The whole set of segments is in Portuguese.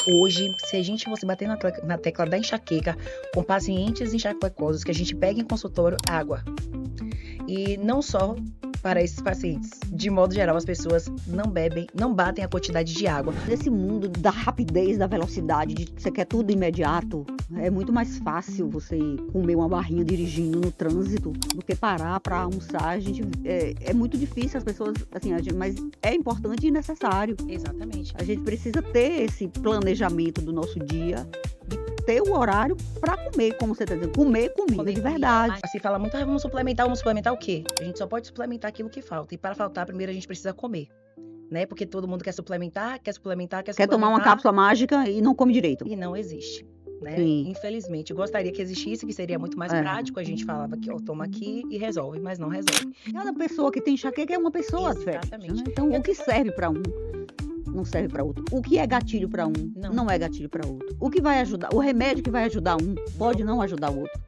Hoje, se a gente fosse bater na tecla da enxaqueca com pacientes enxaquecosos que a gente pega em consultório, água. E não só para esses pacientes. De modo geral, as pessoas não bebem, não batem a quantidade de água. Nesse mundo da rapidez, da velocidade, de que você quer tudo imediato, é muito mais fácil você comer uma barrinha dirigindo no trânsito do que parar para almoçar. É muito difícil as pessoas, assim, mas é importante e necessário. Exatamente. A gente precisa ter esse planejamento do nosso dia, de ter o horário para comer, como você está dizendo, comer comida de verdade. Se fala muito, vamos suplementar o quê? A gente só pode suplementar aquilo que falta. E para faltar, primeiro a gente precisa comer. Né? Porque todo mundo quer suplementar. Quer tomar uma cápsula mágica e não come direito. E não existe. Né? Sim. Infelizmente, eu gostaria que existisse, que seria muito mais prático. A gente falava que toma aqui e resolve, mas não resolve. Cada pessoa que tem enxaqueca é uma pessoa diferente. Né? Então, o que serve para um não serve para outro. O que é gatilho para um não é gatilho para outro. O que vai ajudar, o remédio que vai ajudar um pode não ajudar o outro.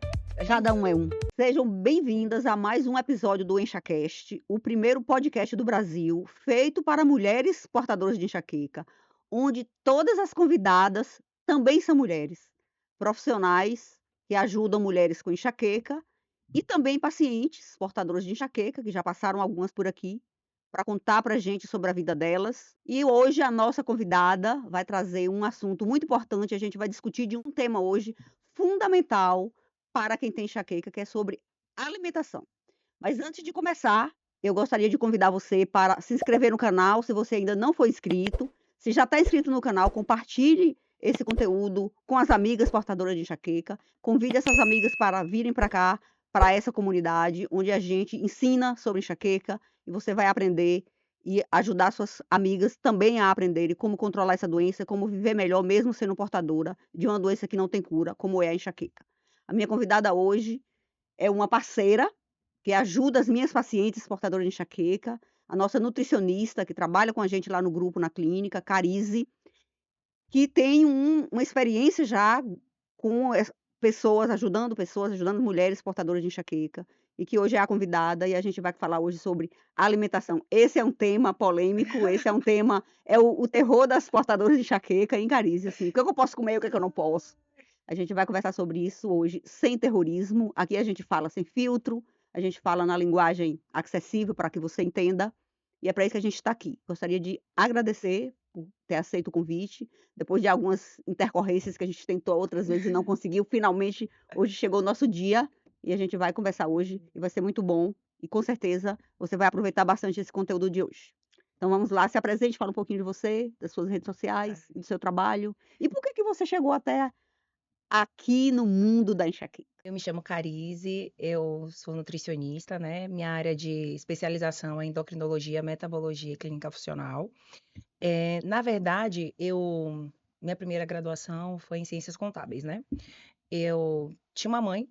Cada um é um. Sejam bem-vindas a mais um episódio do EnxaCast, o primeiro podcast do Brasil feito para mulheres portadoras de enxaqueca, onde todas as convidadas também são mulheres, profissionais que ajudam mulheres com enxaqueca e também pacientes portadoras de enxaqueca, que já passaram algumas por aqui, para contar para a gente sobre a vida delas. E hoje a nossa convidada vai trazer um assunto muito importante, a gente vai discutir de um tema hoje fundamental para quem tem enxaqueca, que é sobre alimentação. Mas antes de começar, eu gostaria de convidar você para se inscrever no canal, se você ainda não for inscrito. Se já está inscrito no canal, compartilhe esse conteúdo com as amigas portadoras de enxaqueca. Convide essas amigas para virem para cá, para essa comunidade, onde a gente ensina sobre enxaqueca e você vai aprender e ajudar suas amigas também a aprenderem como controlar essa doença, como viver melhor mesmo sendo portadora de uma doença que não tem cura, como é a enxaqueca. A minha convidada hoje é uma parceira que ajuda as minhas pacientes portadoras de enxaqueca, a nossa nutricionista que trabalha com a gente lá no grupo, na clínica, Carize, que tem uma experiência já com pessoas, ajudando mulheres portadoras de enxaqueca, e que hoje é a convidada, e a gente vai falar hoje sobre alimentação. Esse é um tema polêmico, esse é um tema, é o terror das portadoras de enxaqueca em Carize, assim, o que eu posso comer, o que eu não posso. A gente vai conversar sobre isso hoje, sem terrorismo. Aqui a gente fala sem filtro, a gente fala na linguagem acessível para que você entenda, e é para isso que a gente está aqui. Gostaria de agradecer por ter aceito o convite, depois de algumas intercorrências que a gente tentou outras vezes e não conseguiu. Finalmente, hoje chegou o nosso dia, e a gente vai conversar hoje, e vai ser muito bom, e com certeza você vai aproveitar bastante esse conteúdo de hoje. Então vamos lá, se apresente, fala um pouquinho de você, das suas redes sociais, do seu trabalho, e por que você chegou até aqui no mundo da enxaqueca. Eu me chamo Carize, eu sou nutricionista, né? Minha área de especialização é endocrinologia, metabologia e clínica funcional. Na verdade, minha primeira graduação foi em ciências contábeis, né? Eu tinha uma mãe,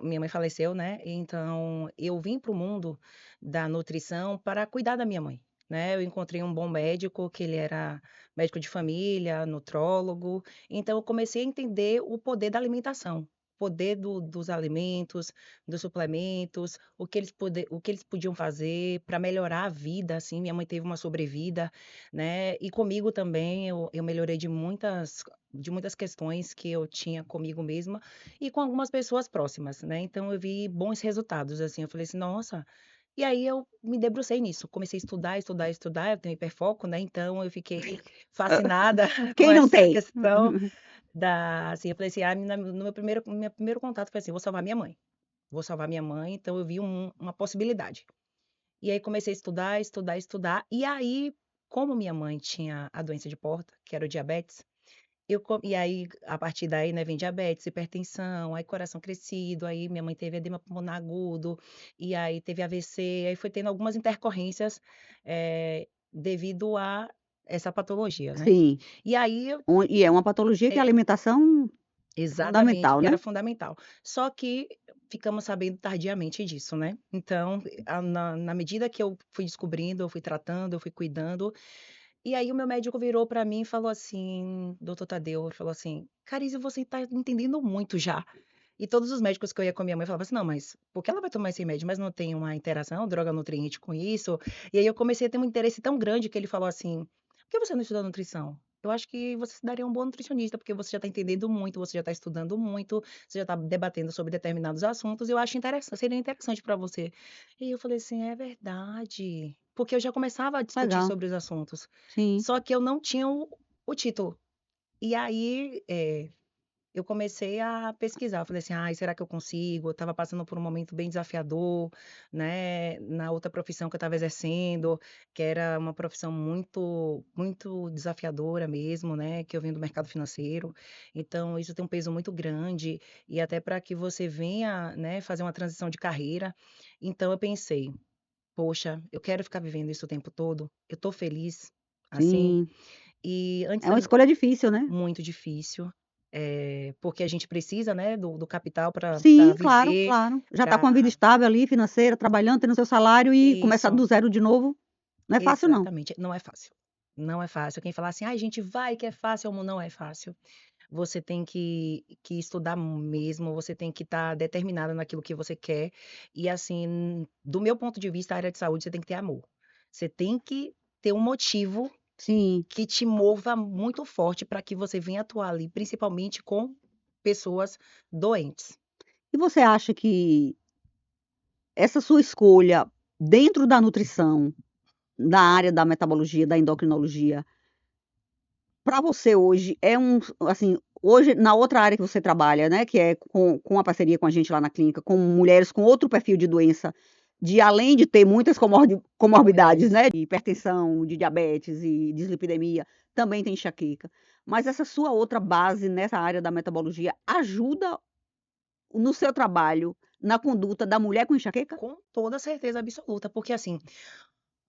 minha mãe faleceu, né? Então, eu vim para o mundo da nutrição para cuidar da minha mãe, né? Eu encontrei um bom médico, que ele era médico de família, nutrólogo. Então, eu comecei a entender o poder da alimentação, o poder dos alimentos, dos suplementos, o que eles podiam fazer para melhorar a vida, assim. Minha mãe teve uma sobrevida, né? E comigo também, eu melhorei de muitas questões que eu tinha comigo mesma e com algumas pessoas próximas, né? Então eu vi bons resultados, assim. Eu falei assim, nossa. E aí eu me debrucei nisso, comecei a estudar, estudar, estudar. Eu tenho hiperfoco, né? Então eu fiquei fascinada com Quem não essa tem? questão assim, eu falei assim, no meu primeiro contato foi assim, vou salvar minha mãe. Vou salvar minha mãe, então eu vi uma possibilidade. E aí comecei a estudar, estudar, estudar. E aí, como minha mãe tinha a doença de Porta, que era o diabetes, e aí, a partir daí, né, vem diabetes, hipertensão, aí coração crescido, aí minha mãe teve edema pulmonar agudo, e aí teve AVC, aí foi tendo algumas intercorrências devido a essa patologia, né? Sim. E aí, E é uma patologia que a alimentação é exatamente, fundamental, que né? era fundamental. Só que ficamos sabendo tardiamente disso, né? Então, na medida que eu fui descobrindo, eu fui tratando, eu fui cuidando, e aí o meu médico virou para mim e falou assim, doutor Tadeu, ele falou assim, Carize, você tá entendendo muito já. E todos os médicos que eu ia com minha mãe falavam assim, não, mas por que ela vai tomar esse remédio? Mas não tem uma interação, droga nutriente com isso? E aí eu comecei a ter um interesse tão grande que ele falou assim, por que você não estuda nutrição? eu acho que você se daria um bom nutricionista, porque você já está entendendo muito, você já está estudando muito, você já está debatendo sobre determinados assuntos, eu acho interessante, seria interessante para você. E eu falei assim, é verdade, porque eu já começava a discutir Legal. sobre os assuntos, Sim. só que eu não tinha o título. E aí, eu comecei a pesquisar, eu falei assim: "Ai, será que eu consigo?". Eu estava passando por um momento bem desafiador, né, na outra profissão que eu estava exercendo, que era uma profissão muito desafiadora mesmo, né, que eu vim do mercado financeiro. Então isso tem um peso muito grande, e até para que você venha, né, fazer uma transição de carreira. Então eu pensei: "Poxa, eu quero ficar vivendo isso o tempo todo? Eu estou feliz assim?". Sim. E antes É da uma escolha difícil, né? muito difícil, porque a gente precisa, né, do capital para Sim, claro, viver, claro. Já está com a vida para estável ali, financeira, trabalhando, tendo seu salário e começar isso, do zero de novo, não é fácil não. exatamente. Não é fácil, não é fácil. Quem falar assim: "Ai, gente, vai que é fácil", não é fácil. Você tem que estudar mesmo, você tem que estar determinada naquilo que você quer. E assim, do meu ponto de vista, a área de saúde, você tem que ter amor. Você tem que ter um motivo Sim. que te mova muito forte para que você venha atuar ali, principalmente com pessoas doentes. E você acha que essa sua escolha dentro da nutrição, da área da metabologia, da endocrinologia, para você hoje é assim, hoje na outra área que você trabalha, né, que é com a parceria com a gente lá na clínica, com mulheres com outro perfil de doença, de além de ter muitas comorbidades, Comorbidades. né, de hipertensão, de diabetes e dislipidemia, também tem enxaqueca. Mas essa sua outra base nessa área da metabologia ajuda no seu trabalho, na conduta da mulher com enxaqueca? Com toda certeza absoluta, porque assim,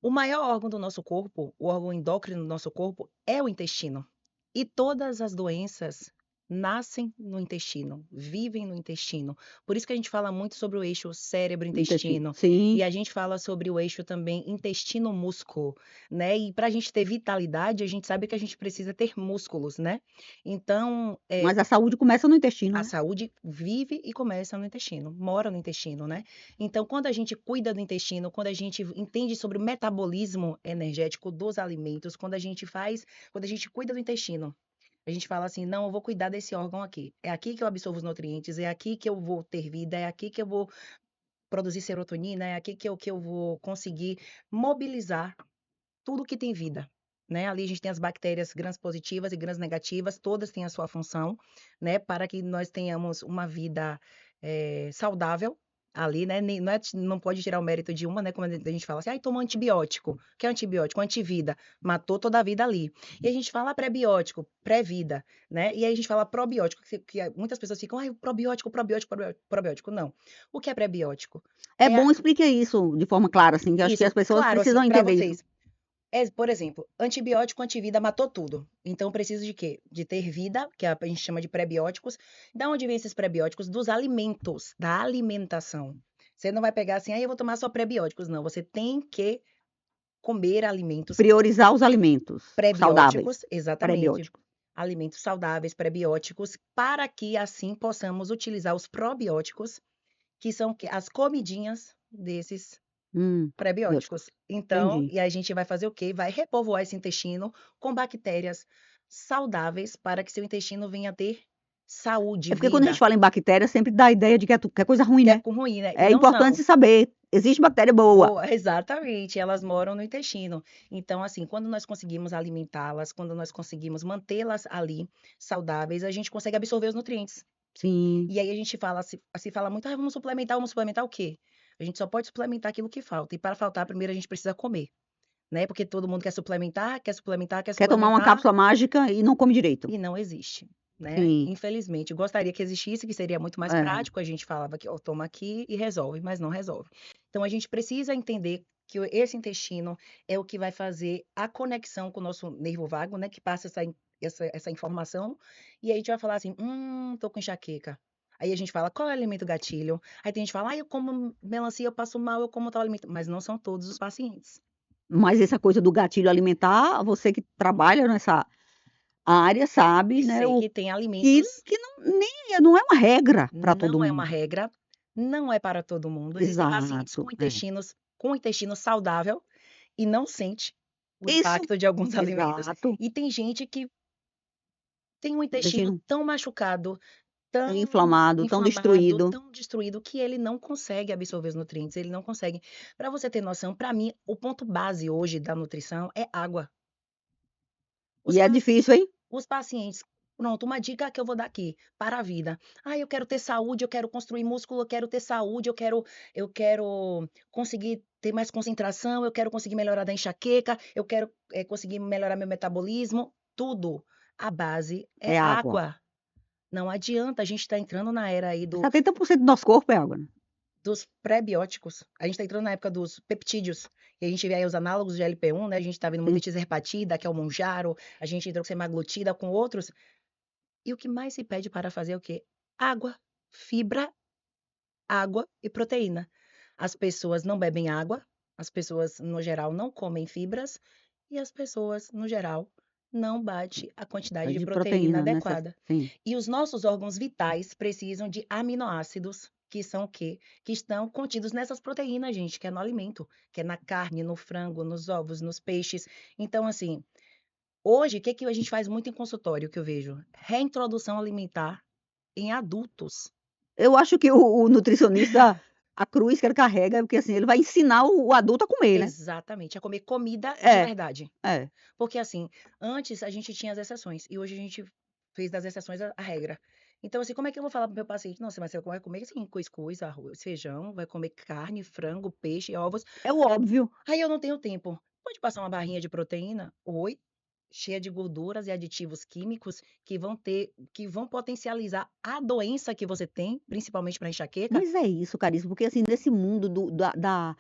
o maior órgão do nosso corpo, o órgão endócrino do nosso corpo, é o intestino. E todas as doenças nascem no intestino, vivem no intestino. Por isso que a gente fala muito sobre o eixo Intestino. cérebro-intestino, e Sim, a gente fala sobre o eixo também intestino-músculo, né? E para a gente ter vitalidade, a gente sabe que a gente precisa ter músculos, né? Então, mas a saúde começa no intestino, a né? saúde vive e começa no intestino, mora no intestino, né? Então, quando a gente cuida do intestino, quando a gente entende sobre o metabolismo energético dos alimentos, quando a gente cuida do intestino, a gente fala assim: não, eu vou cuidar desse órgão aqui. É aqui que eu absorvo os nutrientes, é aqui que eu vou ter vida, é aqui que eu vou produzir serotonina, é aqui que eu vou conseguir mobilizar tudo que tem vida, né? Ali a gente tem as bactérias gram-positivas e gram-negativas, todas têm a sua função, né? Para que nós tenhamos uma vida saudável ali, né? Não pode tirar o mérito de uma, né? Como a gente fala assim, ai, toma antibiótico. O que é antibiótico? Antivida. Matou toda a vida ali. E a gente fala pré-biótico, pré-vida, né? E aí a gente fala probiótico, que muitas pessoas ficam, ai, probiótico, probiótico, probiótico, probiótico. Não. O que é pré-biótico? É É bom explicar isso de forma clara, assim, que eu acho que isso, as pessoas claro, assim, precisam para entender isso. vocês. Por exemplo, antibiótico, antivida matou tudo. Então, eu preciso de quê? De ter vida, que a gente chama de prebióticos. Da onde vem esses prebióticos? Dos alimentos, da alimentação. Você não vai pegar assim, aí eu vou tomar só prebióticos. Não, você tem que comer alimentos Priorizar os alimentos saudáveis, prebióticos, exatamente. prebióticos. Alimentos saudáveis, prebióticos, para que assim possamos utilizar os probióticos, que são as comidinhas desses Bióticos. prebióticos. Então, Entendi. e a gente vai fazer o quê? Vai repovoar esse intestino com bactérias saudáveis para que seu intestino venha a ter saúde, É porque quando a gente vida, fala em bactéria, sempre dá a ideia de que é coisa ruim, que é né? com ruim, né? E É não importante são. se saber, existe bactéria boa. Boa, exatamente, elas moram no intestino. Então, assim, quando nós conseguimos alimentá-las, quando nós conseguimos mantê-las ali saudáveis, a gente consegue absorver os nutrientes. Sim. E aí a gente fala, se fala muito, ah, vamos suplementar o quê? A gente só pode suplementar aquilo que falta. E para faltar, primeiro a gente precisa comer. Né, porque todo mundo quer suplementar, quer suplementar, quer Quer tomar uma suplementar, cápsula mágica e não come direito. e não existe, né, Sim. infelizmente. Gostaria que existisse, que seria muito mais É. prático, a gente falava que: "Ó, toma aqui e resolve", mas não resolve. Então a gente precisa entender que esse intestino é o que vai fazer a conexão com o nosso nervo vago, né, que passa essa informação, e aí a gente vai falar assim: tô com enxaqueca". Aí a gente fala: "Qual é o alimento gatilho?". Aí tem gente que fala: "Ai, eu como melancia, eu passo mal, eu como tal alimento", mas não são todos os pacientes. Mas essa coisa do gatilho alimentar, você que trabalha nessa área sabe, né, Sei o que tem que alimentos. que não é uma regra para todo Não é uma mundo. regra, não é para todo mundo. Existem pacientes Exato, é. com intestino saudável e não sente o Isso, impacto de alguns alimentos. exato. E tem gente que tem um intestino Intestino tão machucado, tão inflamado, tão inflamado, destruído. tão destruído, que ele não consegue absorver os nutrientes, ele não consegue. Para você ter noção, para mim, o ponto base hoje da nutrição é água. Os E é paci difícil, hein? os pacientes pronto, uma dica que eu vou dar aqui, para a vida. "Ah, eu quero ter saúde, eu quero construir músculo, eu quero ter saúde, eu quero conseguir ter mais concentração, eu quero conseguir melhorar da enxaqueca, eu quero, conseguir melhorar meu metabolismo", tudo. A base é É água. água. Não adianta, a gente está entrando na era aí 70% do nosso corpo é água, né? dos pré-bióticos. A gente está entrando na época dos peptídeos. E a gente vê aí os análogos de GLP-1, né? A gente está vendo muita Sim. tirzepatida, que é o Mounjaro, a gente entrou com semaglutida, com outros. E o que mais se pede para fazer é o quê? Água, fibra, água e proteína. As pessoas não bebem água, as pessoas, no geral, não comem fibras, e as pessoas, no geral, não bate a quantidade É de de proteína proteína, adequada. sim. E os nossos órgãos vitais precisam de aminoácidos, que são o quê? Que estão contidos nessas proteínas, gente, que é no alimento, que é na carne, no frango, nos ovos, nos peixes. Então, assim, hoje, o que que a gente faz muito em consultório, que eu vejo? Reintrodução alimentar em adultos. Eu acho que o nutricionista, a cruz que ele carrega, é porque, assim, ele vai ensinar o adulto a comer, né. Exatamente, a comer comida de É, verdade. é. Porque, assim, antes a gente tinha as exceções e hoje a gente fez das exceções a regra. Então, assim, como é que eu vou falar para o meu paciente? Nossa, mas você vai comer, assim, cuscuz, arroz, feijão, vai comer carne, frango, peixe, ovos. É o óbvio. Aí eu não tenho tempo. Pode passar uma barrinha de proteína? Oi, cheia de gorduras e aditivos químicos que vão potencializar a doença que você tem, principalmente para enxaqueca. Mas é isso, caríssimo, porque, assim, nesse mundo da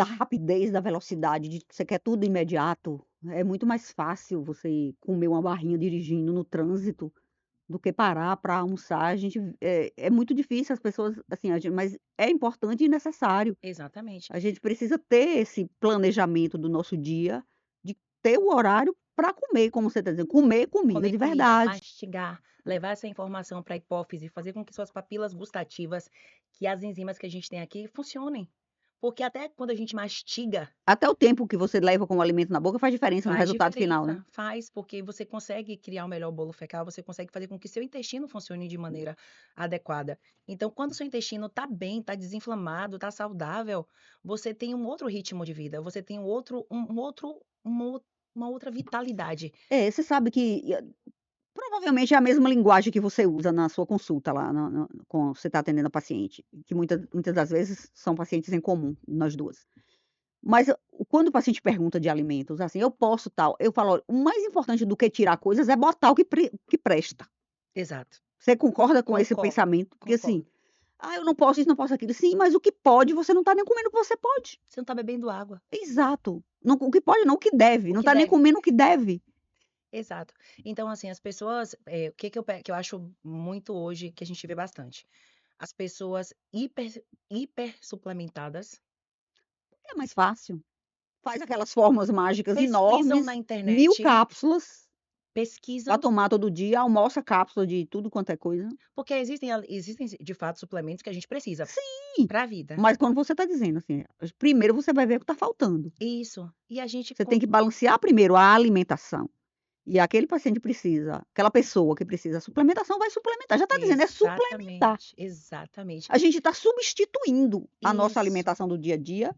rapidez, da velocidade, de que você quer tudo imediato, é muito mais fácil você comer uma barrinha dirigindo no trânsito, do que parar para almoçar. A gente é muito difícil as pessoas, assim, a gen mas é importante e necessário. Exatamente. A gente precisa ter esse planejamento do nosso dia, de ter o horário para comer, como você está dizendo, comer comida Comer de comida, verdade. mastigar, levar essa informação para a hipófise, fazer com que suas papilas gustativas, que as enzimas que a gente tem aqui, funcionem. Porque até quando a gente mastiga, Até o tempo que você leva com o alimento na boca faz diferença no faz resultado final, né. diferença, faz, porque você consegue criar um melhor bolo fecal, você consegue fazer com que seu intestino funcione de maneira adequada. Então, quando seu intestino está bem, está desinflamado, está saudável, você tem um outro ritmo de vida, você tem uma outra vitalidade. É, você sabe que provavelmente é a mesma linguagem que você usa na sua consulta lá na com você está atendendo a paciente, que muitas das vezes são pacientes em comum, nós 2. Mas quando o paciente pergunta de alimentos, assim: "Eu posso tal", eu falo: "Olha, o mais importante do que tirar coisas é botar o que presta". Exato. Você concorda com esse Concordo, pensamento? Porque, assim: concordo. "Ah, eu não posso isso, não posso aquilo". Sim, mas o que pode, você não está nem comendo o que você pode. Você não está bebendo água. Exato. Não, o que pode não, o que deve, O não que está nem deve. comendo o que deve. Exato. Então, assim, as pessoas, o que que eu acho muito hoje, que a gente vê bastante? As pessoas hiper suplementadas, É mais fácil. Faz aquelas fórmulas mágicas pesquisam na enormes, 1000 internet, cápsulas para pesquisam, tomar todo dia, almoça cápsula de tudo quanto é coisa. porque existem de fato suplementos que a gente precisa Sim, para a vida. mas quando você está dizendo assim, primeiro você vai ver o que está faltando. Isso. E a gente Você tem que balancear primeiro a alimentação. E aquele paciente precisa, aquela pessoa que precisa suplementação, vai suplementar. Já está dizendo, é suplementar. exatamente, exatamente. A gente está substituindo a nossa Isso. alimentação do dia a dia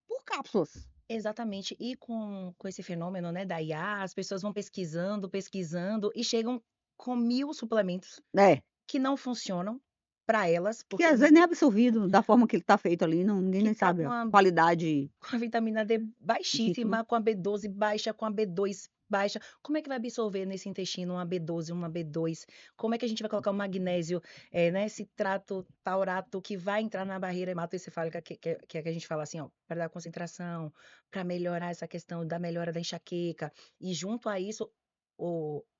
por cápsulas. Exatamente. E com esse fenômeno, né, da IA, as pessoas vão pesquisando, pesquisando e chegam com 1000 suplementos É, que não funcionam para elas, que porque às vezes nem é absorvido da forma que ele está feito ali, não, ninguém que nem tá sabe a qualidade com a vitamina D legítima. baixíssima, com a B12 baixa, com a B2 baixa. Como é que vai absorver nesse intestino uma B12, uma B2? Como é que a gente vai colocar o magnésio, né, citrato, taurato, que vai entrar na barreira hematoencefálica, que é que a gente fala assim, ó, para dar concentração, para melhorar essa questão da melhora da enxaqueca. E junto a isso,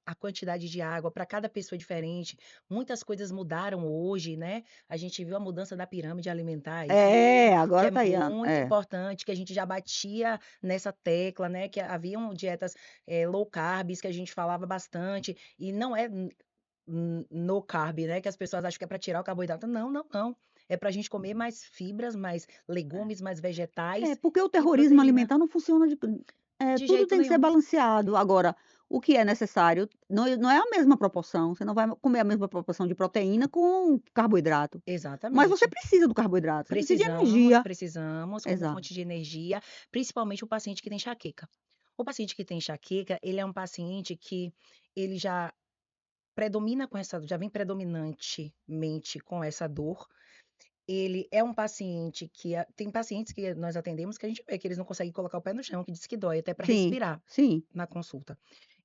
a quantidade de água para cada pessoa é diferente. Muitas coisas mudaram hoje, né? A gente viu a mudança da pirâmide alimentar aí, É, que agora é tá aí, muito importante, que a gente já batia nessa tecla, né, que haviam dietas, low carbs, que a gente falava bastante, e não é no carb, né, que as pessoas acham que é para tirar o carboidrato. Não, não, não. É para a gente comer mais fibras, mais legumes, mais é vegetais porque o e terrorismo proteína. alimentar não funciona É, De tudo jeito tem que ser nenhum. balanceado. Agora, o que é necessário não é a mesma proporção, você não vai comer a mesma proporção de proteína com carboidrato, mas você Exatamente. precisa do carboidrato, você precisa de Precisamos, energia. precisamos como Exato. fonte de energia, principalmente o paciente que tem enxaqueca. O paciente que tem enxaqueca, ele é um paciente que ele já vem predominantemente com essa dor. Ele é um paciente tem pacientes que nós atendemos que a gente vê que eles não conseguem colocar o pé no chão, que diz que dói até para Sim, respirar sim, na consulta.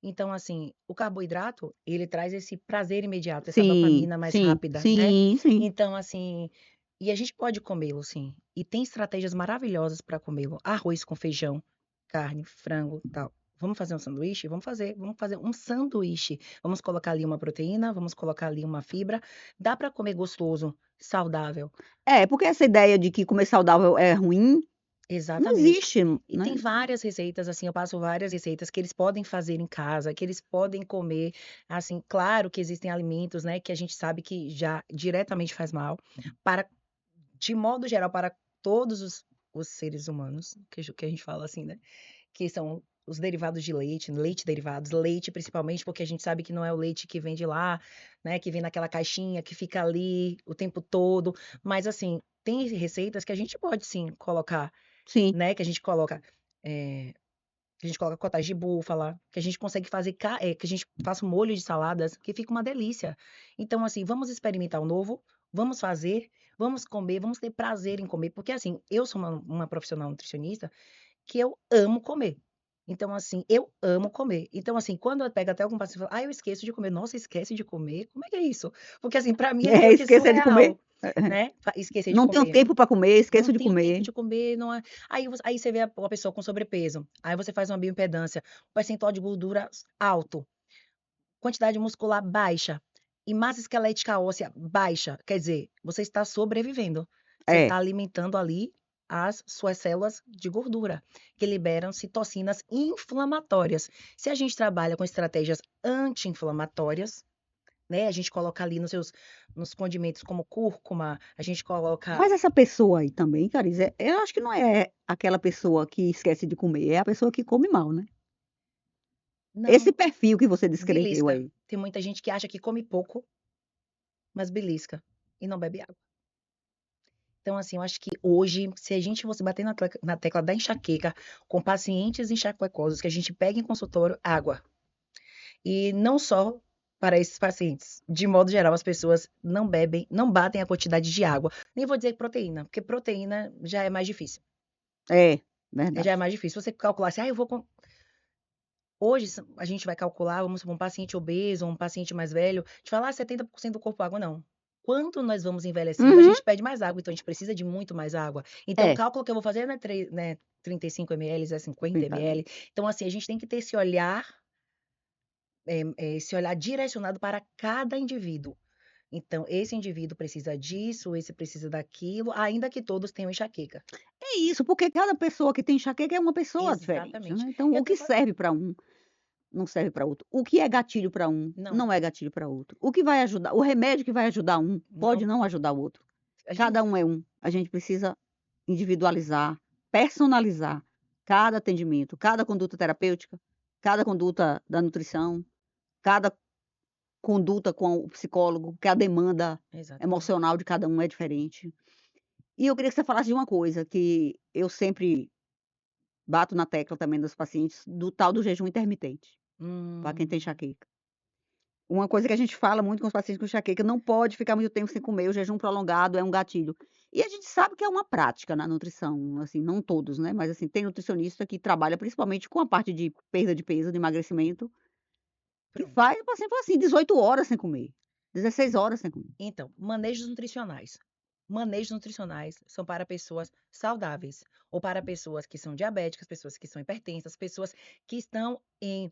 Então, assim, o carboidrato, ele traz esse prazer imediato, essa sim, dopamina mais sim, rápida, né. sim, sim. Então, assim, e a gente pode comê-lo sim, e tem estratégias maravilhosas para comê-lo. Arroz com feijão, carne, frango, tal. Vamos fazer um sanduíche? Vamos fazer um sanduíche. Vamos colocar ali uma proteína, vamos colocar ali uma fibra. Dá para comer gostoso, saudável. É, porque essa ideia de que comer saudável é ruim, não Exatamente. existe, E tem né. várias receitas, assim, eu passo várias receitas que eles podem fazer em casa, que eles podem comer, assim, claro que existem alimentos, né, que a gente sabe que já diretamente faz mal, para de modo geral, para todos os seres humanos, que a gente fala assim, né, que são os derivados de leite, leite derivados, leite principalmente, porque a gente sabe que não é o leite que vem de lá, né, que vem naquela caixinha, que fica ali o tempo todo, mas assim, tem receitas que a gente pode sim colocar, Sim, né, eh, que a gente coloca cottage de búfala, que a gente consegue fazer que a gente faça um molho de saladas, que fica uma delícia. Então, assim, vamos experimentar o novo, vamos fazer, vamos comer, vamos ter prazer em comer, porque assim, eu sou uma profissional nutricionista que eu amo comer. Então, assim, eu amo comer. Então, assim, quando eu pego até algum paciente e fala: "Ah, eu esqueço de comer". Nossa, esquece de comer? Como é que é isso? Porque, assim, para mim é é, meio que esquecer de comer. surreal, né, esquecer de Não tenho comer. tempo para comer, Não esqueço de tenho tempo comer. de comer, não é aí você vê a pessoa com sobrepeso, aí você faz uma bioimpedância, percentual de gordura alto, quantidade muscular baixa e massa esquelética óssea baixa, quer dizer, você está sobrevivendo. Você É, está alimentando ali as suas células de gordura, que liberam citocinas inflamatórias. Se a gente trabalha com estratégias anti-inflamatórias, né, a gente coloca ali nos condimentos como cúrcuma, a gente coloca mas essa pessoa aí também, Cariz, eu acho que não é aquela pessoa que esquece de comer, é a pessoa que come mal, né. Esse não. perfil que você descreveu Belisca. aí. Tem muita gente que acha que come pouco, mas belisca e não bebe água. Então, assim, eu acho que hoje, se a gente fosse bater na tecla da enxaqueca com pacientes enxaquecosos que a gente pega em consultório, água. E não só para esses pacientes. De modo geral, as pessoas não bebem, não batem a quantidade de água. Nem vou dizer proteína, porque proteína já é mais difícil. É, Já é verdade. mais difícil. Você calcular assim, eu vou. Hoje, a gente vai calcular, vamos supor, um paciente obeso, um paciente mais velho, a gente fala, 70% do corpo água, não. Quando nós vamos envelhecendo, a Uhum. gente pede mais água, então a gente precisa de muito mais água. Então, o É, cálculo que eu vou fazer não é, 35 ml, é 50 verdade. ml. Então, assim, a gente tem que ter esse olhar direcionado para cada indivíduo. Então, esse indivíduo precisa disso, esse precisa daquilo, ainda que todos tenham enxaqueca. É isso, porque cada pessoa que tem enxaqueca é uma pessoa diferente, Exatamente. né. Então Eu o que tenho serve para um, não serve para outro. O que é gatilho para um, não, não é gatilho para outro. O que vai ajudar o remédio que vai ajudar um, pode não, não ajudar o outro. a gente Cada um é um. A gente precisa individualizar, personalizar cada atendimento, cada conduta terapêutica, cada conduta da nutrição, cada conduta com o psicólogo, porque a demanda exatamente. emocional de cada um é diferente. E eu queria que você falasse de uma coisa que eu sempre bato na tecla também dos pacientes, do tal do jejum intermitente, para quem tem Hum. enxaqueca. Uma coisa que a gente fala muito com os pacientes com enxaqueca, não pode ficar muito tempo sem comer, o jejum prolongado é um gatilho. E a gente sabe que é uma prática na nutrição, assim, não todos, né, mas assim, tem nutricionista que trabalha principalmente com a parte de perda de peso, de emagrecimento, que Pronto. faz o paciente fala assim, 18 horas sem comer, 16 horas sem comer. Então, manejos nutricionais. Manejos nutricionais são para pessoas saudáveis ou para pessoas que são diabéticas, pessoas que são hipertensas, pessoas que estão em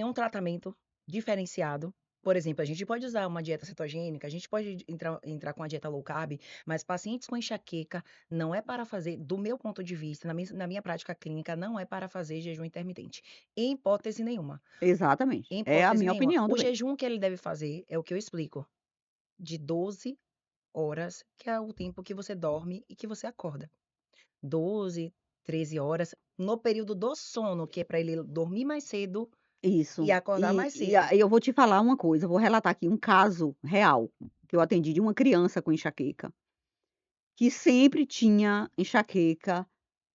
um tratamento diferenciado. Por exemplo, a gente pode usar uma dieta cetogênica, a gente pode entrar com a dieta low carb, mas pacientes com enxaqueca não é para fazer, do meu ponto de vista, na minha prática clínica, não é para fazer jejum intermitente. Em hipótese nenhuma. Exatamente, Em é a hipótese minha nenhuma. opinião O também. jejum que ele deve fazer é o que eu explico, de 12 horas, que é o tempo que você dorme e que você acorda. 12. 13 horas, no período do sono, que é para ele dormir mais cedo e Isso. acordar mais E cedo. aí eu vou te falar uma coisa, eu vou relatar aqui um caso real, que eu atendi de uma criança com enxaqueca, que sempre tinha enxaqueca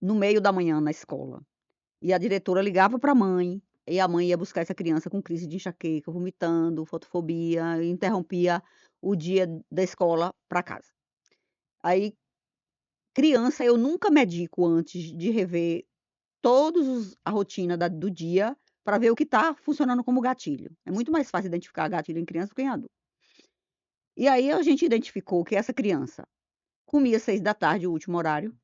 no meio da manhã na escola. E a diretora ligava para a mãe, e a mãe ia buscar essa criança com crise de enxaqueca, vomitando, fotofobia, e interrompia o dia da escola para casa. Aí, criança, eu nunca medico antes de rever a rotina do dia para ver o que está funcionando como gatilho. É muito mais fácil identificar gatilho em criança do que em adulto. E aí a gente identificou que essa criança comia 6 da tarde, o último horário,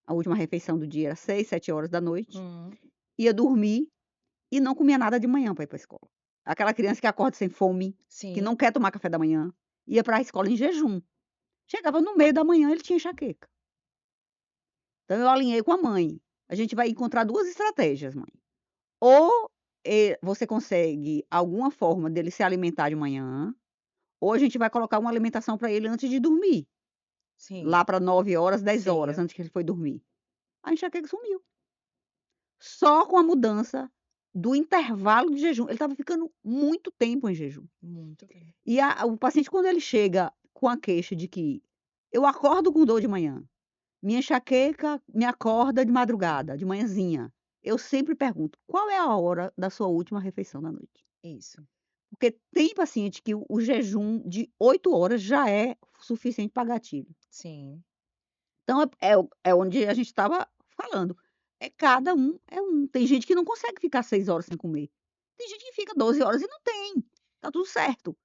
a última refeição do dia era 6, 7 horas da noite, Hum, ia dormir e não comia nada de manhã para ir para a escola. Aquela criança que acorda sem fome, que sim, não quer tomar café da manhã, ia para a escola em jejum. Chegava no meio da manhã, ele tinha enxaqueca. Então eu alinhei com a mãe. A gente vai encontrar 2 estratégias, mãe. Ou, você consegue alguma forma dele se alimentar de manhã, ou a gente vai colocar uma alimentação para ele antes de dormir, sim, lá para 9 horas, 10 horas, sim. antes que ele foi dormir. A enxaqueca sumiu. Só com a mudança do intervalo de jejum. Ele estava ficando muito tempo em jejum. Muito bem. E o paciente, quando ele chega com a queixa de que eu acordo com dor de manhã, minha enxaqueca me acorda de madrugada, de manhãzinha, eu sempre pergunto: "Qual é a hora da sua última refeição da noite?". Isso, Porque tem paciente que o jejum de 8 horas já é suficiente para gatilho. sim, Então é onde a gente estava falando, cada um é um. Tem gente que não consegue ficar 6 horas sem comer. Tem gente que fica 12 horas e não tem, tá tudo certo.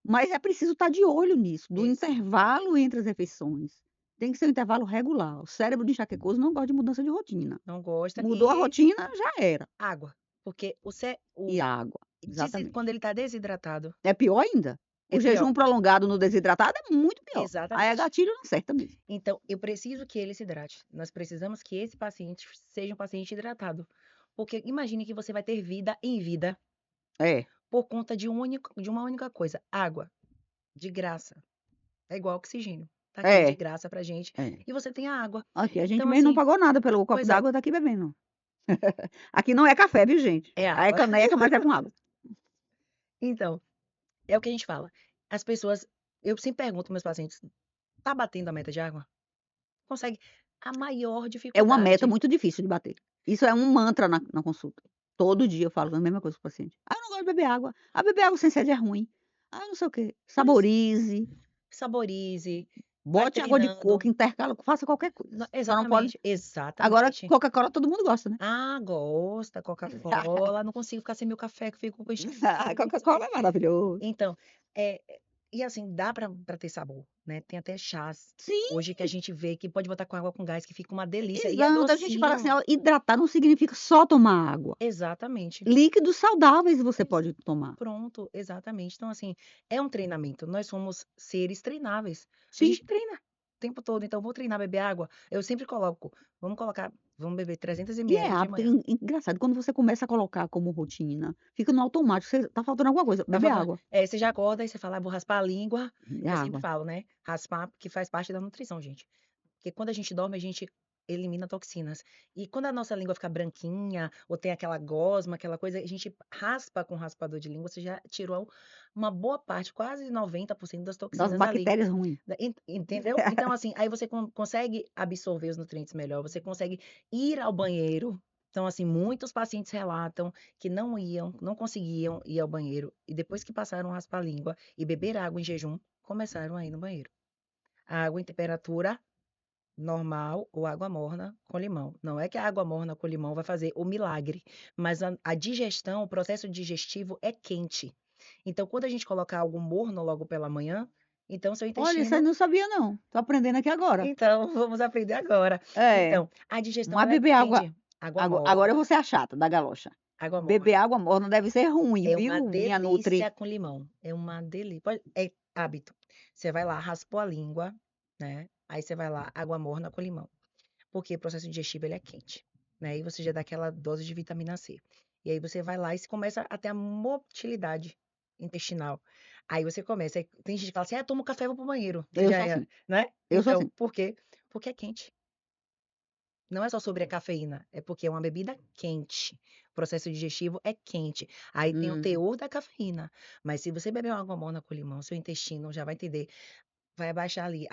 Mas é preciso estar de olho nisso, do isso. intervalo entre as refeições. Tem que ser um intervalo regular. O cérebro do enxaquecoso não gosta de mudança de rotina. Não gosta. Mudou a E rotina, já era. água, porque E água, quando exatamente. ele está desidratado, É pior ainda. é O pior. jejum prolongado no desidratado é muito pior. Aí é Exatamente. gatilho na certa mesmo. Então, eu preciso que ele se hidrate. Nós precisamos que esse paciente seja um paciente hidratado. Porque imagine que você vai ter vida em vida É, por conta de uma única coisa: água, de graça. É igual oxigênio. Tá aqui de é, graça pra gente. é. E você tem a água. Aqui a gente Então, mesmo não assim, pagou nada pelo copo pois é, d'água, tá aqui bebendo. Aqui não é café, viu, gente? é Aí é água. caneca, mas é com água. Então, é o que a gente fala. As pessoas, eu sempre pergunto aos meus pacientes: tá batendo a meta de água? Consegue? A maior É uma meta dificuldade. muito difícil de bater. Isso é um mantra na consulta. Todo dia eu falo a mesma coisa para o paciente. "Ah, eu não gosto de beber água. Ah, beber água sem sede é ruim. Ah, não sei o quê". Mas Saborize, saborize, vai bote água de treinando. coco, intercala, faça qualquer coisa. Só não pode. Exatamente, Agora, exatamente. Coca-Cola todo mundo gosta, né? Ah, gosta, Coca-Cola. Não consigo ficar sem meu café, que eu fico com Coca-Cola é maravilhoso. Então, é, e assim, dá pra ter sabor, né? Tem até chás Sim, hoje que a gente vê que pode botar com água com gás, que fica uma delícia. E é exato. A gente fala assim, docinho. ó, hidratar não significa só tomar água. Exatamente. Líquidos saudáveis você Ex- pode tomar. Pronto, exatamente. Então, assim, é um treinamento. Nós somos seres treináveis. A Sim. gente treina o tempo todo. Então, vou treinar beber água. Eu sempre coloco, vamos beber 300 E é ml de hábito, manhã. engraçado, quando você começa a colocar como rotina, fica no automático, você tá faltando alguma coisa, Tá beber faltando, água, você já acorda e você fala: "Ah, vou raspar a língua". é Eu sempre água. falo, né, raspar, porque faz parte da nutrição, gente. Porque quando a gente dorme, a gente elimina toxinas. E quando a nossa língua fica branquinha, ou tem aquela gosma, aquela coisa, a gente raspa com raspador de língua, você já tirou uma boa parte, quase 90% das Das toxinas ali. bactérias ruins. Entendeu? Então, assim, aí você consegue absorver os nutrientes melhor, você consegue ir ao banheiro. Então, assim, muitos pacientes relatam que não conseguiam ir ao banheiro e depois que passaram a raspar a língua e beber água em jejum, começaram a ir no banheiro. A água em temperatura normal ou água morna com limão. Não é que a água morna com limão vai fazer o milagre, mas a digestão, o processo digestivo é quente. Então, quando a gente coloca algo morno logo pela manhã, então seu Olha, isso aí intestino. não sabia não, tô aprendendo aqui agora. Então, vamos aprender agora. É, Então, a digestão mas ela é beber água, quente. Água agora eu morna, vou ser a chata da galocha. água Beber morna. água morna deve ser ruim, É uma viu, minha nutri. delícia com limão. É uma delícia. É hábito. Você vai lá, raspou a língua, né? Aí você vai lá, água morna com limão. Porque o processo digestivo ele é quente, né? E você já dá aquela dose de vitamina C. E aí você vai lá e você começa a ter a motilidade intestinal. Aí você começa. Aí tem gente que fala assim: ah, eu tomo café e vou pro banheiro. Você Eu já sou é, assim, né? eu sou Então, assim. por quê? Porque é quente. Não é só sobre a cafeína, é porque é uma bebida quente. O processo digestivo é quente. Aí tem o Hum, teor da cafeína. Mas se você beber uma água morna com limão, seu intestino já vai entender, vai abaixar ali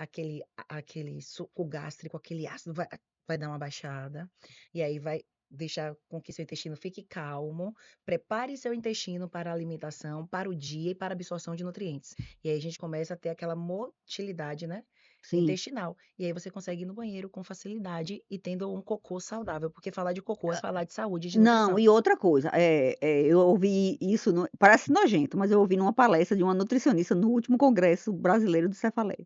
aquele suco gástrico, aquele ácido vai dar uma baixada. E aí vai deixar com que seu intestino fique calmo. Prepare seu intestino para a alimentação, para o dia e para a absorção de nutrientes. E aí a gente começa a ter aquela motilidade, né? sim. Intestinal. E aí você consegue ir no banheiro com facilidade e tendo um cocô saudável, porque falar de cocô é falar de saúde e de Não, nutrição. e outra coisa, eu ouvi isso, parece nojento, mas eu ouvi numa palestra de uma nutricionista no último Congresso Brasileiro de Cefaleia,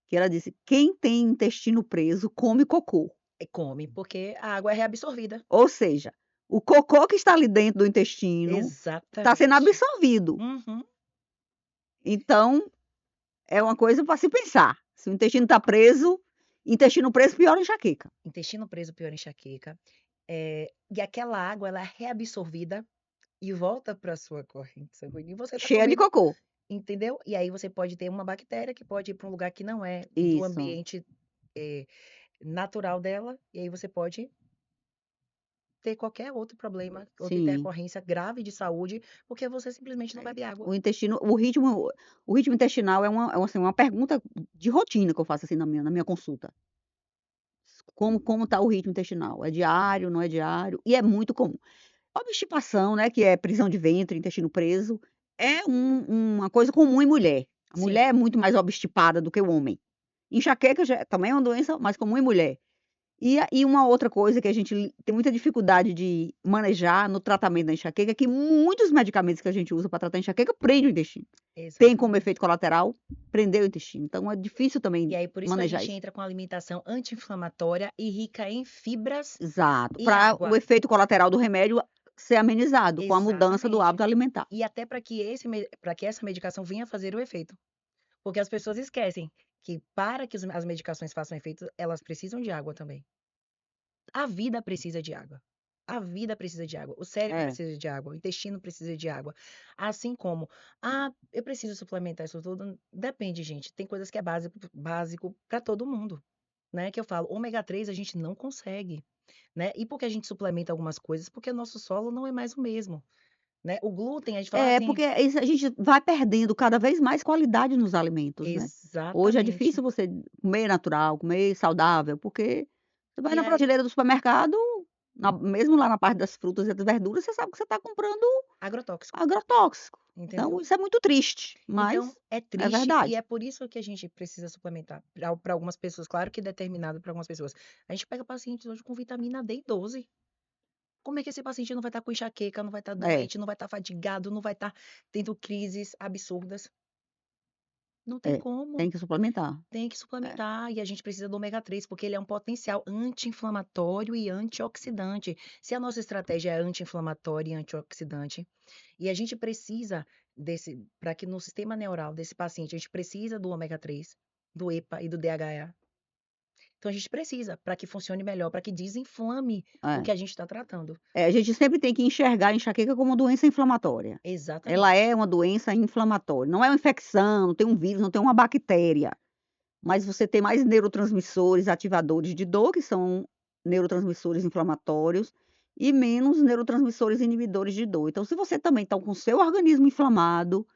que ela disse: "Quem tem intestino preso come cocô". E come, porque a água é reabsorvida. Ou seja, o cocô que está ali dentro do intestino está sendo Exatamente. absorvido. Uhum. Então, é uma coisa para se pensar. Se o intestino está preso, intestino preso piora a enxaqueca. Intestino preso pior enxaqueca. E aquela água, ela é reabsorvida e volta para sua corrente sanguínea. E você está Cheia de comendo, cocô. entendeu? E aí você pode ter uma bactéria que pode ir para um lugar que não é do Isso. ambiente eh, natural dela, e aí você pode ter qualquer outro problema, outra Sim. intercorrência grave de saúde, porque você simplesmente não bebe água. O intestino, o ritmo intestinal assim, uma pergunta de rotina que eu faço, assim, na minha consulta. Como tá o ritmo intestinal? É diário, não é diário? E é muito comum. Obstipação, né, que é prisão de ventre, intestino preso, é uma coisa comum em mulher. A Sim, mulher é muito mais obstipada do que o homem. Enxaqueca também é uma doença mais comum em mulher. E uma outra coisa que a gente tem muita dificuldade de manejar no tratamento da enxaqueca, é que muitos medicamentos que a gente usa para tratar a enxaqueca prendem o intestino. Tem como exatamente. efeito colateral prender o intestino, então é difícil E também aí, por isso que a manejar gente isso. entra com alimentação anti-inflamatória e rica em fibras Exato, e para o água. efeito colateral do remédio ser amenizado com a mudança do Exatamente. hábito alimentar. E até para que essa medicação venha fazer o efeito. Porque as pessoas esquecem que para que as medicações façam efeito, elas precisam de água também. A vida precisa de água. A vida precisa de água. O cérebro É. precisa de água. O intestino precisa de água. Assim como, eu preciso suplementar isso tudo. Depende, gente. Tem coisas que é básico para todo mundo, né? Que eu falo, ômega 3 a gente não consegue, né? E por que a gente suplementa algumas coisas? Porque o nosso solo não é mais o mesmo, né? O glúten, a gente fala É, assim, porque isso a gente vai perdendo cada vez mais qualidade nos alimentos, né. Hoje é exatamente. difícil você comer natural, comer saudável, porque você vai E na aí, prateleira do supermercado, mesmo lá na parte das frutas e das verduras, você sabe que você está comprando agrotóxico, agrotóxico. Então entendeu? isso é muito triste, Então, mas é é triste e verdade. é por isso que a gente precisa suplementar. Para algumas pessoas, claro que determinado para algumas pessoas. A gente pega pacientes hoje com vitamina D12. Como é que esse paciente não vai estar com enxaqueca, não vai estar É, doente, não vai estar fadigado, não vai estar tendo crises absurdas? Não tem é, como. tem que suplementar. Tem que É, suplementar e a gente precisa do ômega 3 porque ele é um potencial anti-inflamatório e antioxidante. Se a nossa estratégia é anti-inflamatória e antioxidante, e a gente precisa desse, para que no sistema neural desse paciente, a gente precisa do ômega 3, do EPA e do DHA. Então a gente precisa para que funcione melhor, para que desinflame o é. que a gente está tratando. A gente sempre tem que enxergar a enxaqueca como doença inflamatória. Ela Exatamente. é uma doença inflamatória, não é uma infecção, não tem um vírus, não tem uma bactéria. Mas você tem mais neurotransmissores ativadores de dor, que são neurotransmissores inflamatórios, e menos neurotransmissores inibidores de dor. Então, se você também está com o seu organismo inflamado,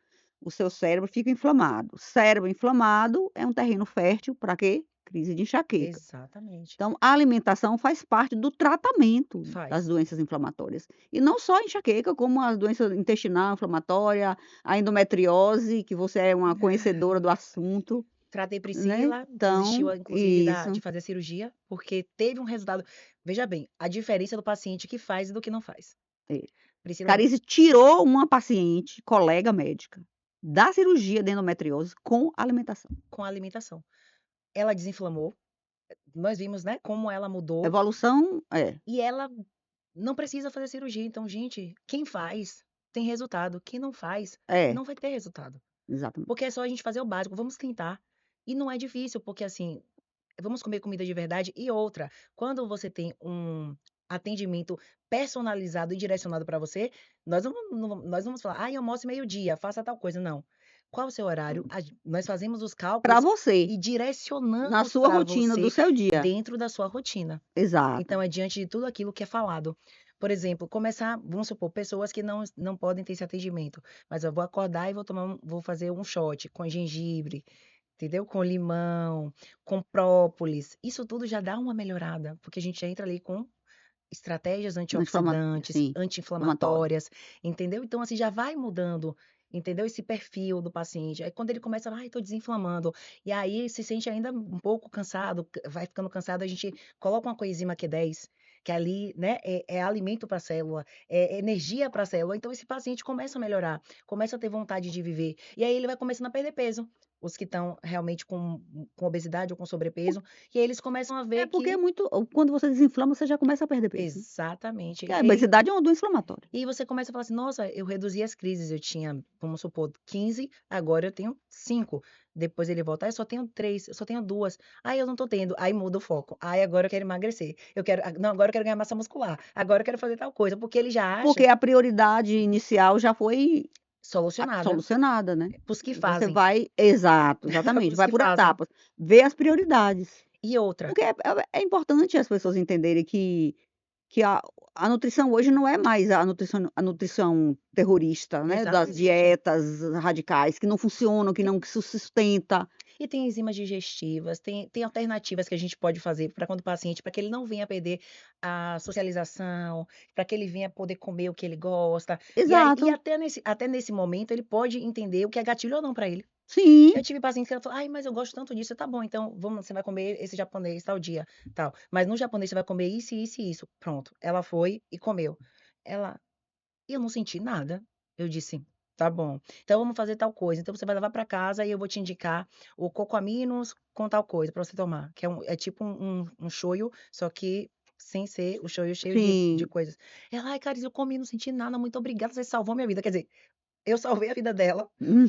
o seu cérebro fica inflamado. Cérebro inflamado é um terreno fértil para quê? Crise de enxaqueca. Exatamente. Então, a alimentação faz parte do tratamento das Faz. doenças inflamatórias. E não só a enxaqueca, como a doença intestinal inflamatória, a endometriose, que você é uma conhecedora do assunto. Tratei Né, Priscila, desistiu então inclusive de isso. fazer cirurgia, porque teve um resultado. Veja bem, a diferença do paciente que faz e do que não faz. É. Priscila, Clarice tirou uma paciente, colega médica, da cirurgia de endometriose com alimentação. com a alimentação. Ela desinflamou, nós vimos, né, como ela mudou, Evolução e ela não precisa fazer cirurgia. Então, gente, quem faz tem resultado, quem não faz é, não vai ter resultado. exatamente. Porque é só a gente fazer o básico, vamos tentar. E não é difícil, porque assim, vamos comer comida de verdade. E outra, quando você tem um atendimento personalizado e direcionado para você, nós não vamos falar, eu almoço meio-dia, faça tal coisa. Não. qual o seu horário, nós fazemos os Para cálculos você, e na direcionamos sua para rotina do você seu dia. dentro da sua rotina. Exato. Então, é diante de tudo aquilo que é falado. Por exemplo, começar, vamos supor, pessoas que não podem ter esse atendimento, mas eu vou acordar e vou fazer um shot com gengibre, entendeu? Com limão, com própolis. Isso tudo já dá uma melhorada, porque a gente já entra ali com estratégias antioxidantes, Sim, inflamatório. anti-inflamatórias, entendeu? Então, assim, já vai mudando, entendeu? Esse perfil do paciente. Aí, quando ele começa, ai, tô desinflamando, e aí se sente ainda um pouco cansado, vai ficando cansado, a gente coloca uma coenzima Q10, que ali, né, é alimento para a célula, é energia para a célula. Então, esse paciente começa a melhorar, começa a ter vontade de viver. E aí ele vai começando a perder peso. Os que estão realmente com obesidade ou com sobrepeso, e aí eles começam a É ver porque é que. muito. Quando você desinflama, você já começa a perder peso, né? Exatamente. Porque a obesidade é uma doença inflamatória. E você começa a falar assim: nossa, eu reduzi as crises, eu tinha, vamos supor, 15, agora eu tenho 5. Depois ele volta, eu só tenho 3, eu só tenho 2. Aí eu não tô tendo. Aí muda o foco. Aí agora eu quero emagrecer. Não, agora eu quero ganhar massa muscular. Agora eu quero fazer tal coisa, porque ele já Porque acha a prioridade inicial já foi solucionada. solucionada, né? Pros que Você fazem. vai, exato, exatamente, Pros vai que por fazem. etapas, vê as prioridades. E outra. Porque é importante as pessoas entenderem que a nutrição hoje não é mais a nutrição terrorista, né? Das Exatamente. dietas radicais, que não funcionam, que não que se sustenta. E tem enzimas digestivas, tem alternativas que a gente pode fazer para quando o paciente, para que ele não venha perder a socialização, para que ele venha poder comer o que ele gosta. E aí, e Exato. até nesse momento, ele pode entender o que é gatilho ou não para ele. Sim, Eu tive paciente que ela falou, ai, mas eu gosto tanto disso, tá bom, então você vai comer esse japonês tal dia, tal. Mas no japonês você vai comer isso, isso e isso. Pronto. Ela foi e comeu. Ela, eu não senti nada. Eu disse, tá bom. Então vamos fazer tal coisa. Então você vai levar para casa e eu vou te indicar o cocoaminos com tal coisa para você tomar, que é tipo um shoyu, só que sem ser o shoyu cheio de sim. coisas. Ela, ai, Caris, eu comi, não senti nada, muito obrigada, você salvou minha vida. Quer dizer, eu salvei a vida dela, Hum,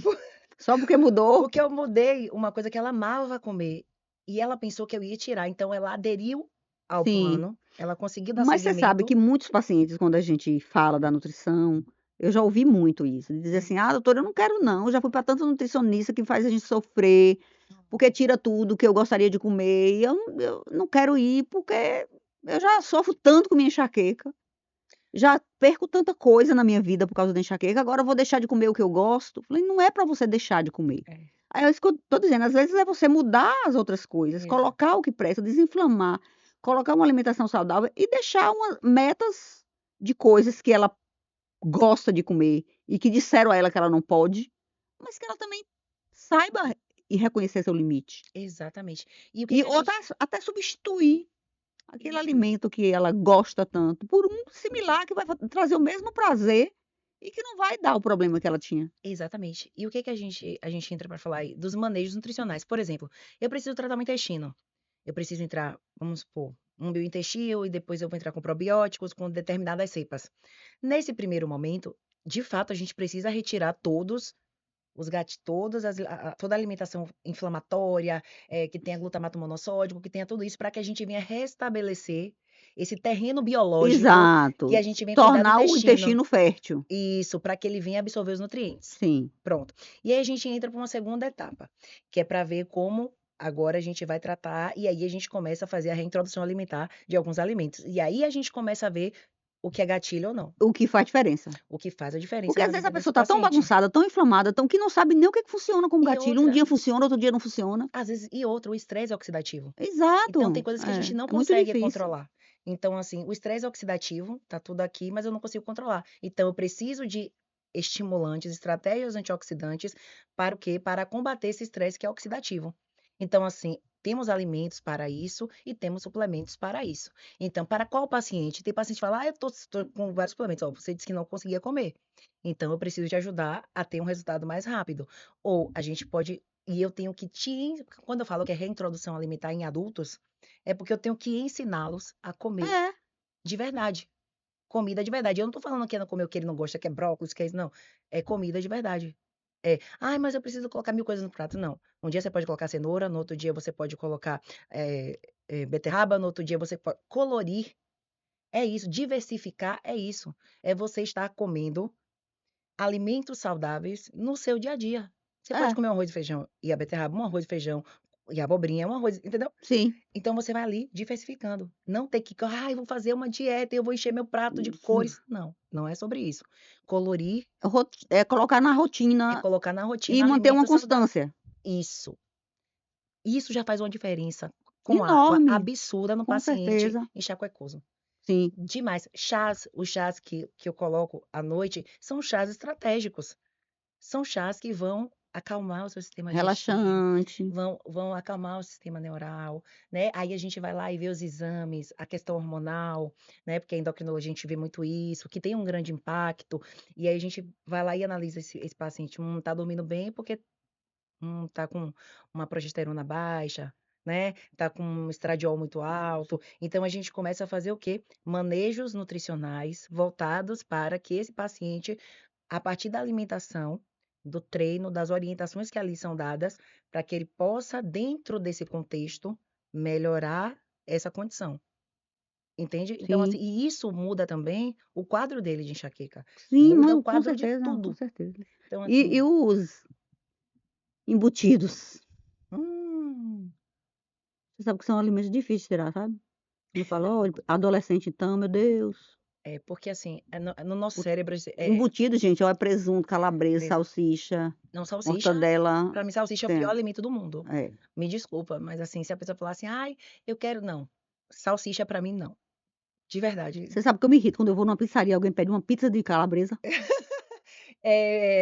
Só porque mudou. porque eu mudei uma coisa que ela amava comer. E ela pensou que eu ia tirar, então ela aderiu ao Sim. plano, ela conseguiu dar Mas você sabe seguimento. que muitos pacientes, quando a gente fala da nutrição, eu já ouvi muito isso, de dizer assim: "Ah, doutora, eu não quero não, eu já fui para tanto nutricionista que faz a gente sofrer, porque tira tudo que eu gostaria de comer e eu não quero ir porque eu já sofro tanto com minha enxaqueca, já perco tanta coisa na minha vida por causa da enxaqueca, agora eu vou deixar de comer o que eu gosto". Falei: "Não é para você deixar de comer". É, Aí é isso que eu tô dizendo, às vezes é você mudar as outras coisas, exato. colocar o que presta, desinflamar, colocar uma alimentação saudável e deixar metas de coisas que ela gosta de comer e que disseram a ela que ela não pode, mas que ela também saiba e reconhecer seu limite. Exatamente. E o que E que a ou gente. até substituir aquele alimento que ela gosta tanto por um similar que vai trazer o mesmo prazer e que não vai dar o problema que ela tinha. Exatamente. E o que que a gente entra para falar aí? Dos manejos nutricionais. Por exemplo, eu preciso tratar o intestino. Eu preciso entrar, vamos supor, um biointestino e depois eu vou entrar com probióticos, com determinadas cepas. Nesse primeiro momento, de fato, a gente precisa retirar todos os todas toda a alimentação inflamatória, que tenha glutamato monossódico, que tenha tudo isso, para que a gente venha restabelecer esse terreno biológico que a Exato. gente vem cuidar do Tornar o intestino. intestino fértil. Isso, para que ele venha absorver os nutrientes. Sim. Pronto. E aí a gente entra para uma segunda etapa, que é para ver como agora a gente vai tratar, e aí a gente começa a fazer a reintrodução alimentar de alguns alimentos. E aí a gente começa a ver o que é gatilho ou não, O que faz diferença. o que faz a diferença Porque às na vezes vida a desse pessoa tá tão paciente. bagunçada, tão inflamada, tão que não sabe nem o que funciona como E gatilho. Um outra, dia funciona, outro dia não funciona. às vezes, e outra, o estresse oxidativo. Então tem Exato. coisas que a gente não É muito consegue difícil. controlar. Então, assim, o estresse oxidativo tá tudo aqui, mas eu não consigo controlar. Então eu preciso de estimulantes, estratégias antioxidantes para o quê? Para combater esse estresse que é oxidativo. Então, assim, temos alimentos para isso e temos suplementos para isso. Então, para qual paciente? Tem paciente que fala, eu tô com vários suplementos. Ó, você disse que não conseguia comer. Então, eu preciso te ajudar a ter um resultado mais rápido. Ou a gente pode. E eu tenho que quando eu falo que é reintrodução alimentar em adultos, é porque eu tenho que ensiná-los a comer É. de verdade. Comida de verdade. Eu não tô falando que é não comer o que ele não gosta, que é brócolis, que é isso, não. É comida de verdade. Ai, mas eu preciso colocar 1000 coisas no prato. Não. Um dia você pode colocar cenoura, no outro dia você pode colocar beterraba, no outro dia você pode colorir. É isso. Diversificar é isso. É você estar comendo alimentos saudáveis no seu dia a dia. Você pode É, comer um arroz e feijão e a beterraba, um arroz e feijão e a abobrinha, um arroz, entendeu? sim. Então você vai ali diversificando. Não ter que, ai, vou fazer uma dieta e eu vou encher meu prato de cores. Não, não é sobre isso. Colorir É colocar na é rotina colocar na e rotina manter uma alimentos saudáveis. constância Isso. Isso já faz uma diferença com água enorme, absurda no com paciente certeza. enxaquecoso. Sim, Demais. Chás, os chás que eu coloco à noite são chás estratégicos. São chás que vão acalmar o seu sistema digestivo, relaxante. vão acalmar o sistema neural, né? Aí a gente vai lá e vê os exames, a questão hormonal, né? Porque a endocrinologia a gente vê muito isso, que tem um grande impacto. E aí a gente vai lá e analisa esse paciente. Tá dormindo bem porque tá com uma progesterona baixa, né? Tá com um estradiol muito alto. Então a gente começa a fazer o quê? Manejos nutricionais voltados para que esse paciente, a partir da alimentação, do treino, das orientações que ali são dadas, para que ele possa, dentro desse contexto, melhorar essa condição. Entende? Então, assim, Sim, e isso muda também o quadro dele de enxaqueca. sim, Muda o não, com quadro de certeza, com tudo. certeza. Então, E assim, os embutidos? hum, Você sabe que são alimentos difíceis de tirar, sabe? Eu falo: "Olha, adolescente então, meu Deus". porque assim, no nosso O cérebro, embutido, gente, ó, é presunto, calabresa, preso. salsicha, Não, salsicha, mortadela, para mim, salsicha é o tem pior alimento do mundo. é. Me desculpa, mas assim, se a pessoa falar assim, ai, eu quero, não. Salsicha para mim, não. De verdade. Você sabe que eu me irrito quando eu vou numa pizzaria, alguém pede uma pizza de calabresa?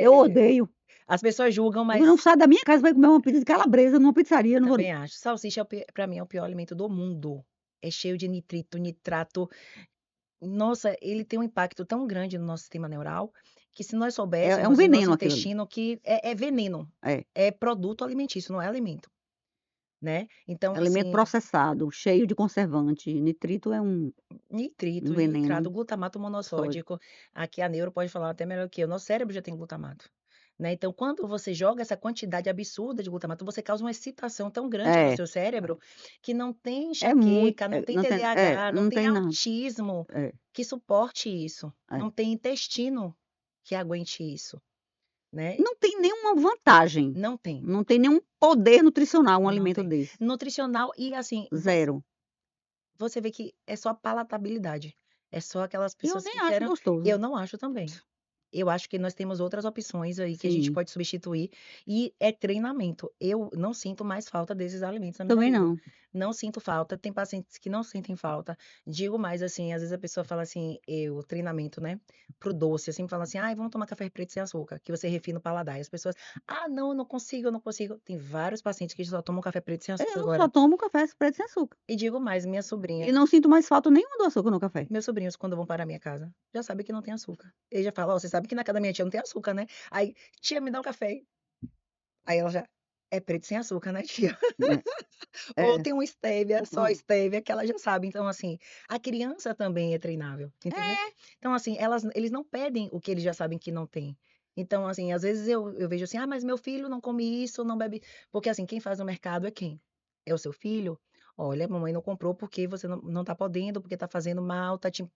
Eu É, odeio. as pessoas julgam, Eu não mas saio da minha casa pra ir comer uma pizza de calabresa numa pizzaria, não vou não. também acho. Salsicha, para mim, é o pior alimento do mundo. É cheio de nitrito, nitrato. Nossa, ele tem um impacto tão grande no nosso sistema neural que se nós É um soubéssemos, o nosso veneno aquilo ali. intestino, que é veneno. É. É produto alimentício, não é alimento, né? Então, É alimento assim, processado, cheio de conservante. Nitrito é um nitrito, nitrato, veneno, glutamato sódio. monossódico. Aqui a neuro pode falar até melhor que eu. Nosso cérebro já tem glutamato, né? Então, quando você joga essa quantidade absurda de glutamato, você causa uma excitação tão grande no É, seu cérebro que não tem é muito enxaqueca, não tem não tem TDAH, não não tem tem nada. autismo É, que suporte isso. é. Não tem intestino que aguente isso, né? Não tem nenhuma vantagem, Não tem, não tem nenhum poder nutricional um não alimento tem. desse. Nutricional e assim, Zero. você vê que é só palatabilidade. É só aquelas E eu pessoas nem que acho querem. gostoso. Eu não acho também. Eu acho que nós temos outras opções aí que a gente Sim, pode substituir e é treinamento. Eu não sinto mais falta desses alimentos na minha também vida. não. Não sinto falta. Tem pacientes que não sentem falta. Digo mais assim, às vezes a pessoa fala assim, eu treinamento, né? Pro doce, assim, fala assim, ai, vamos tomar café preto sem açúcar, que você refina o paladar. E as pessoas, não, eu não consigo, eu não consigo. Tem vários pacientes que só tomam café preto sem açúcar Eu só agora. tomo café preto sem açúcar. E digo mais, minha E sobrinha. não sinto mais falta nenhuma do açúcar no café. Meus sobrinhos, quando vão para a minha casa, já sabem que não tem açúcar. Eles já falam: "Ó, você sabe que na casa da minha tia não tem açúcar, né?" Aí: "Tia, me dá um café". Aí ela já: "É preto sem açúcar, né, tia?" É, Ou é. tem um stevia, só Hum. stevia, que ela já sabe. Então, assim, a criança também é treinável, entendeu? É, Então, assim, eles não pedem o que eles já sabem que não tem. Então, assim, às vezes eu vejo assim: "Ah, mas meu filho não come isso, não bebe", porque, assim, quem faz o mercado é quem? É o seu filho? "Olha, mamãe não comprou porque você não tá podendo, porque tá fazendo mal, tá te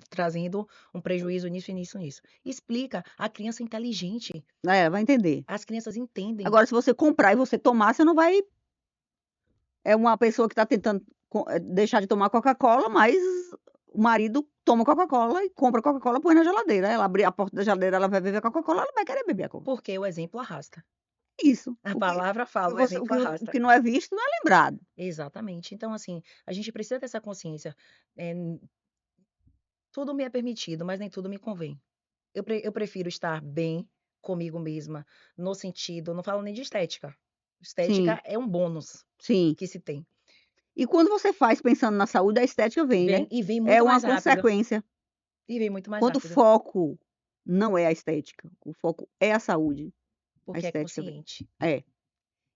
trazendo um prejuízo nisso e nisso e nisso". Explica, a criança é inteligente, vai entender. as crianças entendem. Agora se você comprar e você tomar, você não vai é uma pessoa que está tentando deixar de tomar Coca-Cola, mas o marido toma Coca-Cola e compra Coca-Cola, põe na geladeira. Ela abrir a porta da geladeira, ela vai beber a Coca-Cola, ela vai querer beber a Coca. Porque o exemplo arrasta. Isso. A palavra fala, o exemplo O arrasta. que não é visto não é lembrado. Exatamente. Então, assim, a gente precisa ter essa consciência. Eh, tudo me é permitido, mas nem tudo me convém. Eu prefiro estar bem comigo mesma, no sentido, não falo nem de estética. Sim, Estética é um bônus sim. que se tem. E quando você faz pensando na saúde, a estética vem, Vem né. e vem É muito uma mais rápido. consequência. E vem muito mais Quando o rápido, foco não é a estética, o foco é a saúde, a porque é estética vem. consciente. É.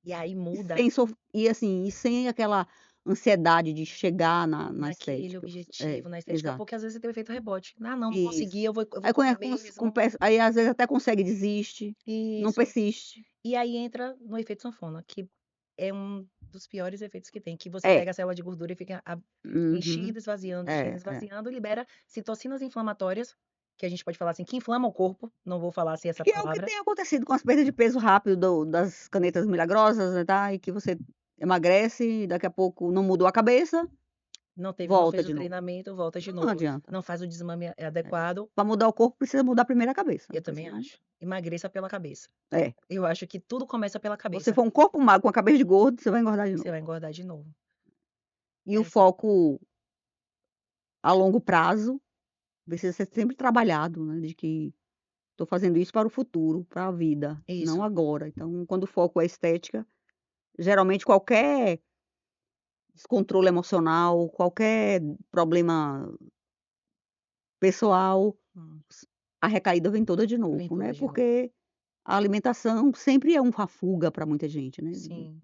E aí E muda sem e sem aquela ansiedade de chegar na naquele estética. objetivo, na estética, Exato. porque às vezes você tem o efeito rebote. "Ah, não, não Isso. consegui, eu vou Aí comer mesmo". aí às vezes até consegue, desiste, não Isso. persiste. E aí entra no efeito sanfona, que é um dos piores efeitos que tem, que você É. pega a célula de gordura e fica Uhum. enchendo, esvaziando, enchendo, É, é. esvaziando, e libera citocinas inflamatórias que a gente pode falar assim, que inflama o corpo, não vou falar assim essa Que é o que palavra. tem acontecido com as perdas de peso rápido das canetas milagrosas, né, tá? E que você emagrece e daqui a pouco não mudou a cabeça, Não volta fez o de novo. treinamento, volta de Não novo. adianta. Não faz o desmame É. adequado, Pra mudar o corpo precisa mudar primeiro a cabeça, eu porque também senão acho. Emagreça pela cabeça. é. Eu acho que tudo começa pela Se você cabeça. for um corpo magro com a cabeça de gordo, você vai engordar de Você novo. vai engordar de novo. E o Essa foco a longo prazo precisa ser sempre trabalhado, né, de que estou fazendo isso para o futuro, para a vida, não isso. agora. Então, quando o foco é estética, geralmente qualquer descontrole emocional, qualquer problema pessoal, Hum, a recaída vem toda de vem novo, tudo né, de novo. porque a alimentação sempre é uma fuga para muita gente, né, Sim.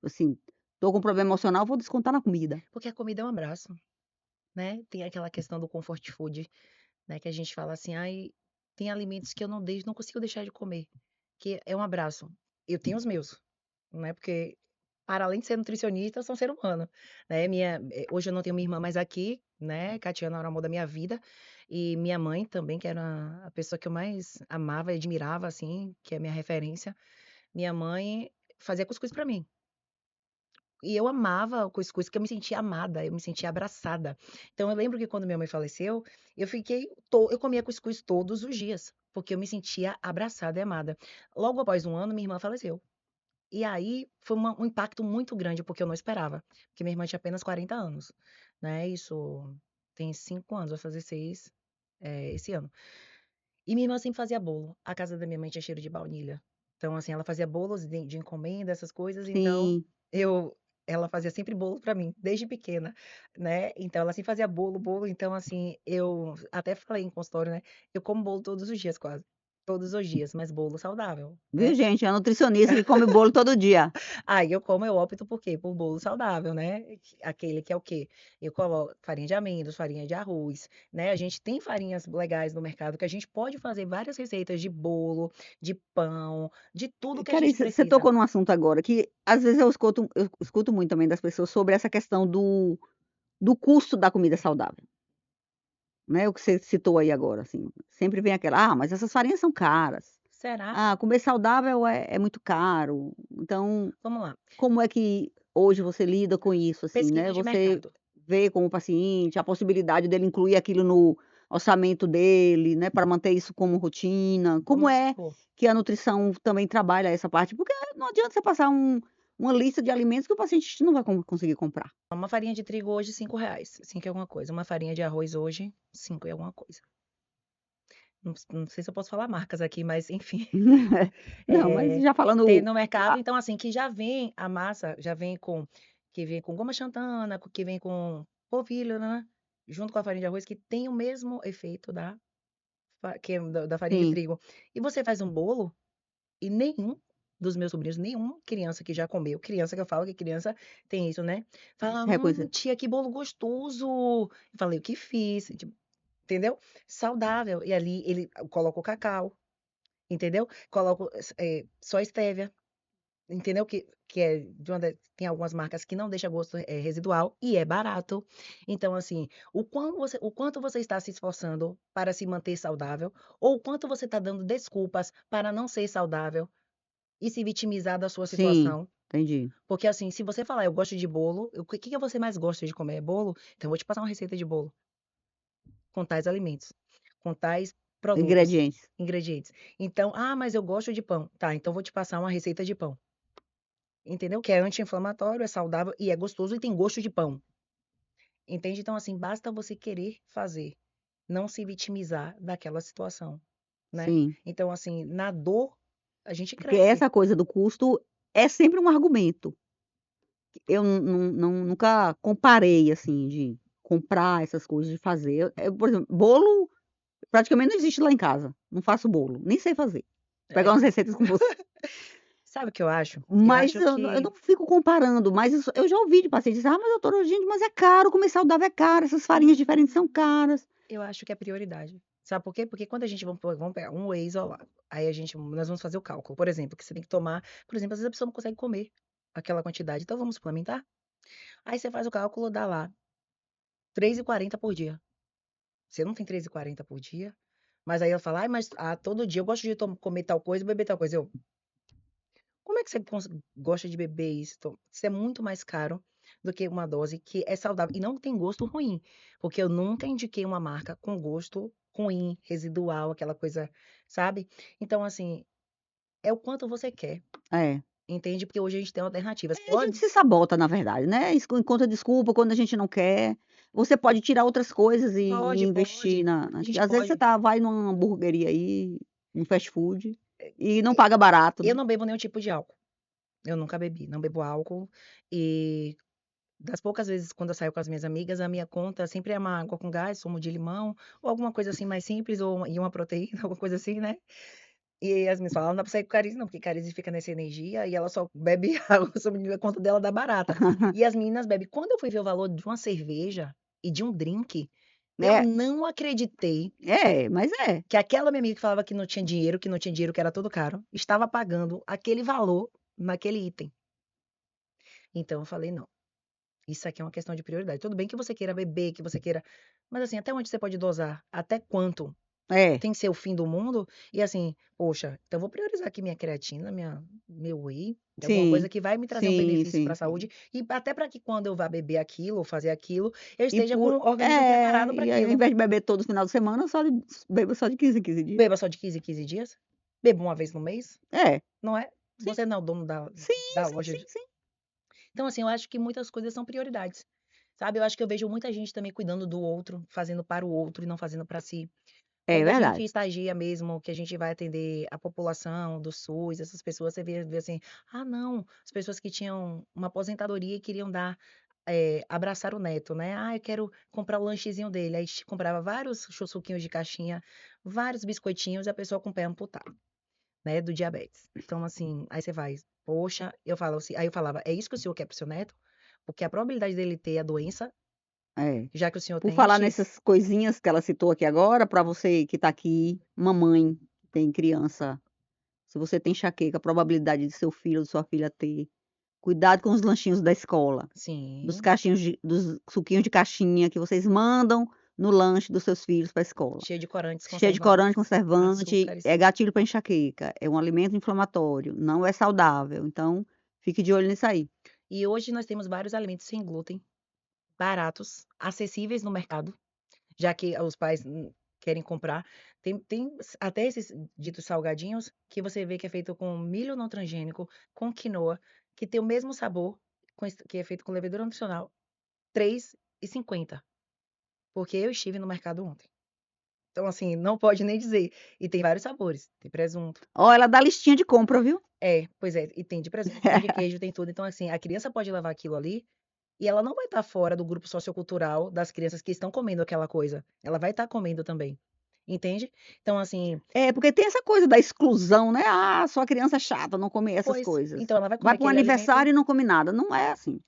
assim, tô com problema emocional, vou descontar na comida. Porque a comida é um abraço, né? Tem aquela questão do comfort food, né? Que a gente fala assim, ai, tem alimentos que eu não consigo deixar de comer, que é um abraço. Eu tenho os meus, né? Porque para além de ser nutricionista, eu sou um ser humano, né? Hoje eu não tenho minha irmã mais aqui, né? Catiana era o amor da minha vida. E minha mãe também, que era a pessoa que eu mais amava e admirava, assim, que é minha referência. Minha mãe fazia cuscuz para mim. E eu amava o cuscuz, porque eu me sentia amada, eu me sentia abraçada. Então eu lembro que quando minha mãe faleceu, eu comia cuscuz todos os dias, porque eu me sentia abraçada e amada. Logo após um ano, minha irmã faleceu. E aí foi um impacto muito grande, porque eu não esperava, porque minha irmã tinha apenas 40 anos, né? Isso tem 5 anos, vai fazer 6, esse ano. E minha irmã sempre fazia bolo. A casa da minha mãe tinha cheiro de baunilha. Então, assim, ela fazia bolos de encomenda, essas coisas, então Sim. eu ela fazia sempre bolo para mim, desde pequena, né. Então ela sempre fazia bolo, bolo, então, assim, eu até falei em consultório, né, eu como bolo todos os dias quase, todos os dias, mas bolo saudável, Viu, né. gente? É a nutricionista que come bolo todo dia. Aí eu opto por quê? Por bolo saudável, né, aquele que é o quê? Eu coloco farinha de amêndoas, farinha de arroz, né, a gente tem farinhas legais no mercado que a gente pode fazer várias receitas de bolo, de pão, de tudo que a Cara, gente você precisa. tocou num assunto agora que, às vezes, eu escuto muito também das pessoas sobre essa questão do custo da comida saudável, né, o que você citou aí agora, assim, sempre vem aquela: "Ah, mas essas farinhas são caras. Será? Ah, comer saudável é muito caro". Então, Vamos lá, como é que hoje você lida com isso, assim, né? pesquisa de Você mercado. vê como paciente a possibilidade dele incluir aquilo no orçamento dele, né, para manter isso como rotina. Como Vamos é supor, que a nutrição também trabalha essa parte? Porque não adianta você passar uma lista de alimentos que o paciente não vai conseguir comprar. uma farinha de trigo hoje R$ 5, 5 e alguma coisa, uma farinha de arroz hoje 5 e alguma coisa. Não sei se eu posso falar marcas aqui, mas enfim. Não, mas É, já tem falando no mercado, a então assim, que já vem a massa, que vem com goma xantana, que vem com polvilho, né, junto com a farinha de arroz, que tem o mesmo efeito da farinha de sim, trigo. E você faz um bolo, e nenhum dos meus sobrinhos, nenhuma criança que já comeu, criança que eu falo que criança tem isso, né, fala: reconhecer. tia, que bolo gostoso". Eu falei: "O que fiz?", tipo, entendeu? Saudável. E ali ele coloca o cacau, entendeu? Coloca só stevia. Entendeu? Que é de uma da tem algumas marcas que não deixa gosto, residual e é barato. Então, assim, o quanto você está se esforçando para se manter saudável, ou o quanto você está dando desculpas para não ser saudável e se vitimizar da sua Sim, situação. entendi. Porque, assim, se você falar: "Eu gosto de bolo", o que você mais gosta de comer? É bolo? Então eu vou te passar uma receita de bolo, com tais alimentos, com tais produtos, Ingredientes. ingredientes. Então: "Ah, mas eu gosto de pão". Tá, então vou te passar uma receita de pão. Entendeu? Que é anti-inflamatório, é saudável e é gostoso e tem gosto de pão. Entende? Então, assim, basta você querer fazer, não se vitimizar daquela situação, né? Sim. Então, assim, na dor, a gente Porque cresce. essa coisa do custo é sempre um argumento. Eu nunca comparei, assim, de comprar essas coisas, de fazer. Por exemplo, bolo praticamente não existe lá em casa, não faço bolo, nem sei fazer. É, Pegar umas receitas com você. sabe o que eu acho? Eu Mas acho eu que não fico comparando, mas isso eu já ouvi de pacientes dizer: "Ah, mas doutora, gente, mas é caro, comer saudável é caro, essas farinhas diferentes são caras". eu acho que é prioridade. Sabe por quê? Porque quando a gente vamos pegar um whey isolado, aí nós vamos fazer o cálculo, por exemplo, que você tem que tomar, por exemplo, às vezes a pessoa não consegue comer aquela quantidade, então vamos suplementar? Aí você faz o cálculo, dá lá 3,40 por dia. Você não tem 3,40 por dia? Mas aí ela fala, ai, mas todo dia eu gosto de comer tal coisa, beber tal coisa. Como é que você gosta de beber isso? Isso é muito mais caro do que uma dose que é saudável. E não tem gosto ruim, porque eu nunca indiquei uma marca com gosto ruim, residual, aquela coisa, sabe? Então, assim, é o quanto você quer, É. entende? Porque hoje a gente tem alternativas. A gente se sabota, na verdade, né? Encontra desculpa quando a gente não quer. Você pode tirar outras coisas e Pode, investir pode. na A gente às vezes você pode. vai numa hamburgueria aí, num fast food, e não paga barato, Eu né. não bebo nenhum tipo de álcool. Eu nunca bebi, não bebo álcool. E das poucas vezes quando eu saio com as minhas amigas, a minha conta sempre é uma água com gás, sumo de limão, ou alguma coisa assim mais simples, e uma proteína, alguma coisa assim, né? E as minhas falam: "Não dá pra sair com Carize não, porque Carize fica nessa energia e ela só bebe água, a conta dela dá barata". E as meninas bebem. Quando eu fui ver o valor de uma cerveja e de um drink, eu É, não acreditei mas é. que aquela minha amiga que falava que não tinha dinheiro, que era tudo caro, estava pagando aquele valor naquele item. Então eu falei: "Não, isso aqui é uma questão de prioridade". Tudo bem que você queira beber, que você queira, mas assim, até onde você pode dosar? Até quanto? É, Tem que ser o fim do mundo? E assim, poxa, então eu vou priorizar aqui minha creatina, meu whey, alguma coisa sim. que vai me trazer um Sim, benefício para sim, a sim. saúde, e até para que quando eu vá beber aquilo ou fazer aquilo, eu E esteja com o organismo preparado para e aí ao aquilo. invés de beber todo final de semana, beba só de 15 em 15 dias. Beba só de 15 em 15 dias, beba uma vez no mês, É, não é? sim. Você não é o dono da Sim, da sim, loja sim, de. sim. Então assim, eu acho que muitas coisas são prioridades, sabe? Eu acho que eu vejo muita gente também cuidando do outro, fazendo para o outro e não fazendo para si. É Quando a gente verdade. estagia mesmo, que a gente vai atender a população do SUS, essas pessoas, você vê assim: "Ah, não", as pessoas que tinham uma aposentadoria e queriam abraçar o neto, né. "Ah, eu quero comprar o lanchezinho dele", aí comprava vários suquinhos de caixinha, vários biscoitinhos e a pessoa com o pé amputado, né, do diabetes. Então assim, aí você vai: "Poxa", eu falo assim aí eu falava: "É isso que o senhor quer para o seu neto? Porque a probabilidade dele ter a doença, É. já que o senhor Por tem, é falar X". nessas coisinhas que ela citou aqui agora, para você que está aqui, mamãe, tem criança, se você tem enxaqueca, a probabilidade de seu filho ou sua filha ter, cuidado com os lanchinhos da escola, Sim, dos suquinhos de caixinha que vocês mandam no lanche dos seus filhos para a escola. cheio de corantes, Cheio de corante, conservantes, conservante, é açúcares. gatilho para enxaqueca, é um alimento inflamatório, não é saudável, então fique de olho nisso aí. E hoje nós temos vários alimentos sem glúten, baratos, acessíveis no mercado, já que os pais querem comprar. Tem até esses ditos salgadinhos que você vê que é feito com milho não transgênico, com quinoa, que tem o mesmo sabor, que é feito com levedura nutricional, 3,50, porque eu estive no mercado ontem. Então, assim, não pode nem dizer. E tem vários sabores, tem presunto. Ó, ela dá listinha de compra, viu. É, pois é, e tem de presunto, tem de queijo, tem tudo. Então, assim, a criança pode levar aquilo ali. E ela não vai estar fora do grupo sociocultural das crianças que estão comendo aquela coisa, ela vai estar comendo também, entende? Então assim, É, porque tem essa coisa da exclusão, né, "Ah, sua criança é chata, não come essas pois, coisas". então ela vai Vai comer para um aquele alimento, aniversário e não come nada, não é assim,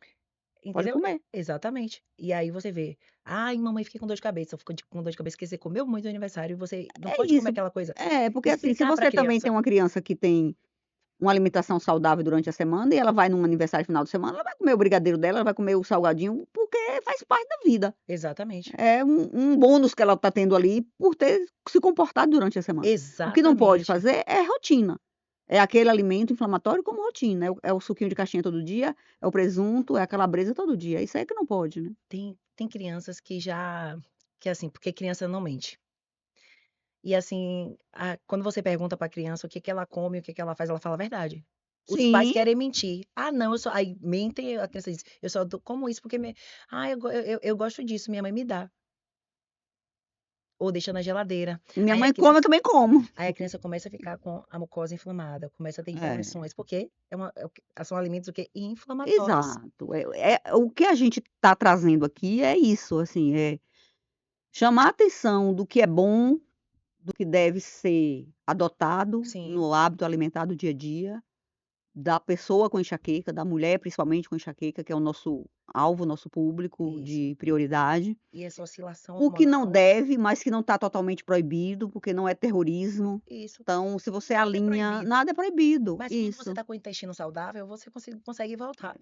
pode entendeu? comer. Exatamente. E aí você vê: "Ai, mamãe fiquei com dor de cabeça", eu fico com dor de cabeça porque você comeu muito no aniversário e você não É pode comer isso. aquela coisa. É, porque assim, se Explicar para a você também tem criança. uma criança que tem uma alimentação saudável durante a semana e ela vai num aniversário final de semana, ela vai comer o brigadeiro dela, ela vai comer o salgadinho, porque faz parte da vida. Exatamente. É um bônus que ela está tendo ali por ter se comportado durante a semana. O que não pode Exatamente. fazer é rotina. É aquele alimento inflamatório como rotina, é o suquinho de caixinha todo dia, é o presunto, é a calabresa todo dia, isso aí que não pode, né. Tem crianças que assim, porque criança não mente. E assim, quando você pergunta para a criança o que que ela come, o que que ela faz, ela fala a verdade. Os pais Sim, querem mentir. "Ah, não, eu só", aí mentem, a criança diz: "Eu só como isso porque eu gosto disso, minha mãe me dá", ou deixa na geladeira. minha Aí a mãe come, eu criança também como. aí a criança começa a ficar com a mucosa inflamada, começa a ter É, inflamações, porque são alimentos o quê? Inflamatórios. exato. O que a gente está trazendo aqui é isso, assim, chamar a atenção do que é bom, do que deve ser adotado Sim, no hábito alimentar do dia a dia, da pessoa com enxaqueca, da mulher principalmente com enxaqueca, que é o nosso alvo, nosso público isso. de prioridade. E essa oscilação O que não hormonal, deve, mas que não está totalmente proibido, porque não é terrorismo. isso. Então, se você Nada é alinha proibido. nada é proibido, Mas quando você isso. está com o intestino saudável, você consegue voltar.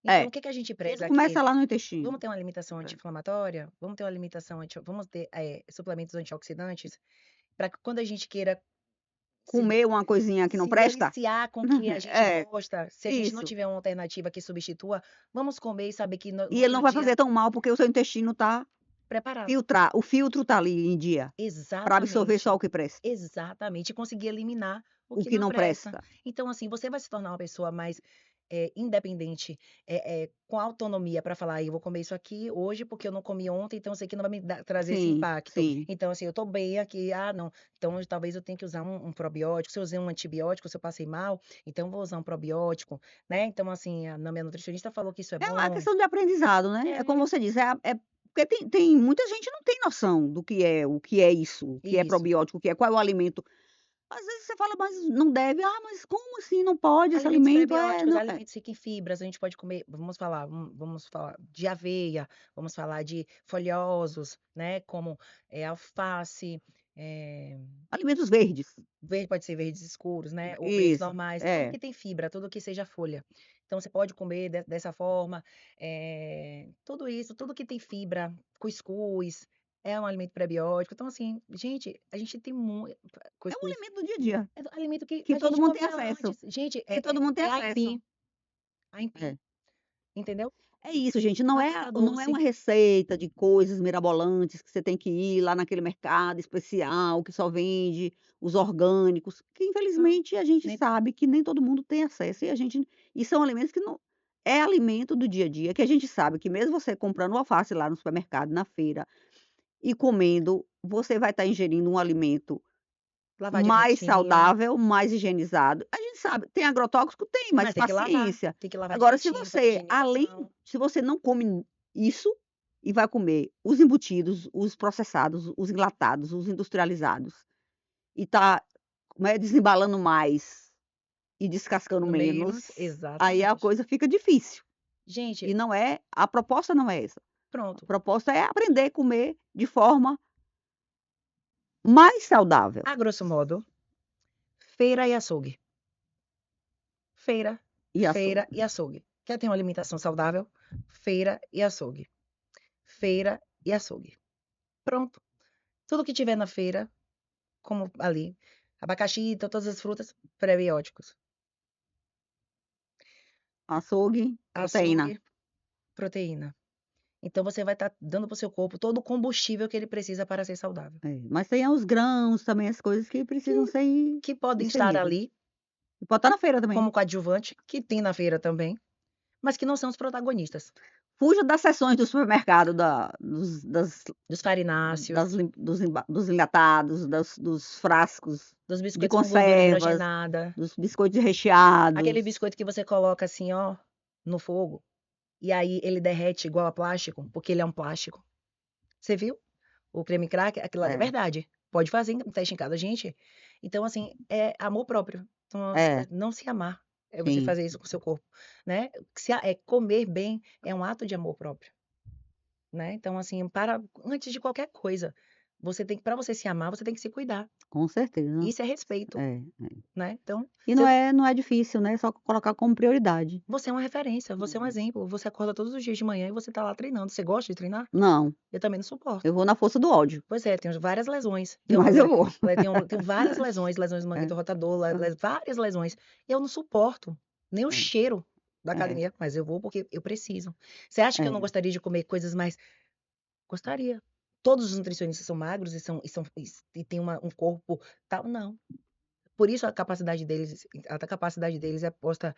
Então, o É, que que a gente tudo preza começa aqui? lá no intestino. Vamos ter uma alimentação É. anti-inflamatória? Vamos ter uma alimentação vamos ter, suplementos antioxidantes? para que quando a gente queira Comer uma coisinha que não se presta? deliciar com o que a gente É, gosta, se a gente não isso. tiver uma alternativa que substitua, vamos comer e saber que no E ele não outro vai dia fazer tão mal, porque o seu intestino tá preparado. o filtro tá ali em dia, para absorver só Exatamente, o que presta. exatamente, e conseguir eliminar o O que que não não presta. presta. Então, assim, você vai se tornar uma pessoa mais, independente, com autonomia para falar: "Eu vou comer isso aqui hoje, porque eu não comi ontem, então eu sei que não vai me trazer esse Sim, impacto. sim. Então, assim, eu tô bem aqui, ah, não, então talvez eu tenha que usar um probiótico, se eu usei um antibiótico, se eu passei mal, então eu vou usar um probiótico", né. Então, assim, a minha nutricionista falou que isso é É uma bom. questão de aprendizado, né, é como É, você disse, porque tem muita gente não tem noção do o que é isso, o que é isso. probiótico, o que é qual é o alimento. Às vezes você fala: "Mas não deve", "Ah, mas como assim não pode? Esse Alimentos alimento prebióticos, não é". alimentos ricos em fibras, a gente pode comer, vamos falar de aveia, vamos falar de folhosos, né, como, alface, eh, Alimentos verdes. verde pode ser verdes escuros, né, ou verdes Isso, normais, tudo é. que tem fibra, tudo que seja folha. Então você pode comer dessa forma, tudo isso, tudo que tem fibra, cuscuz, é um alimento prebiótico. Então assim, gente, a gente tem muito É um cuscuz alimento do dia a dia, é do alimento que que a todo gente mundo tem comia acesso, antes. Gente, que todo mundo tem é acesso. aipim, É. entendeu? É isso, gente, não Batata não é uma doce. receita de coisas mirabolantes que você tem que ir lá naquele mercado especial que só vende os orgânicos, que Não, infelizmente a gente nem sabe que nem todo mundo tem acesso e são alimentos que não é alimento do dia a dia, que a gente sabe que mesmo você comprando o alface lá no supermercado, na feira, e comendo, você vai estar ingerindo um alimento lavar mais direitinho, saudável, mais higienizado. A gente sabe, tem agrotóxico? Tem, mas mas paciência. tem que lavar Agora direitinho, fazer higienização. se você não come isso e vai comer os embutidos, os processados, os enlatados, os industrializados, e tá, né, desembalando mais e descascando No menos, menos, aí a exatamente. coisa fica difícil. Gente, E não é a proposta não é essa. A pronto, proposta é aprender a comer de forma mais saudável. a grosso modo, feira e açougue. Feira, E feira açúcar. e açougue. Quer ter uma alimentação saudável? Feira e açougue. Feira e açougue. Pronto. Tudo que tiver na feira, como ali, abacaxi, todas as frutas, prebióticos. Açougue, proteína. Açougue, proteína. Então você vai estar dando para o seu corpo todo o combustível que ele precisa para ser saudável. É, mas tem os grãos também, as coisas que precisam Que ser que podem estar inseridas. ali, E pode estar na feira também. como coadjuvante, que tem na feira também, mas que não são os protagonistas. Fuja das seções do supermercado da Dos farináceos, dos enlatados, dos frascos dos de biscoitos com gordura conservas, hidrogenada, dos biscoitos aquele recheados. biscoito que você coloca assim, ó, no fogo, e aí ele derrete igual a plástico, porque ele é um plástico. Você viu? O creme cracker, aquilo lá é É, verdade. Pode fazer um teste em casa, gente. Então, assim, é amor próprio. Então, é, não se amar, é você sim. fazer isso com o seu corpo, né. Comer bem é um ato de amor próprio, né. Então, assim, antes de qualquer coisa, você tem que pra você se amar, você tem que se cuidar. Com certeza. Isso é respeito, É, é. né. Então, E se eu não é difícil, né, é só colocar como prioridade. você é uma referência, você é um Hum. exemplo, você acorda todos os dias de manhã e você tá lá treinando. Você gosta de treinar? Não, Eu também não suporto. eu vou na força do ódio, Pois é, tenho várias lesões. mas eu vou. Tenho várias lesões, lesões do É, manguito rotador, hã, várias lesões. Eu não suporto nem o é, cheiro da é, academia, mas eu vou porque eu preciso. Você acha que eu não é. gostaria de comer coisas mais gostaria. Todos os nutricionistas são magros e têm um corpo tal, não. Por isso a capacidade deles é posta,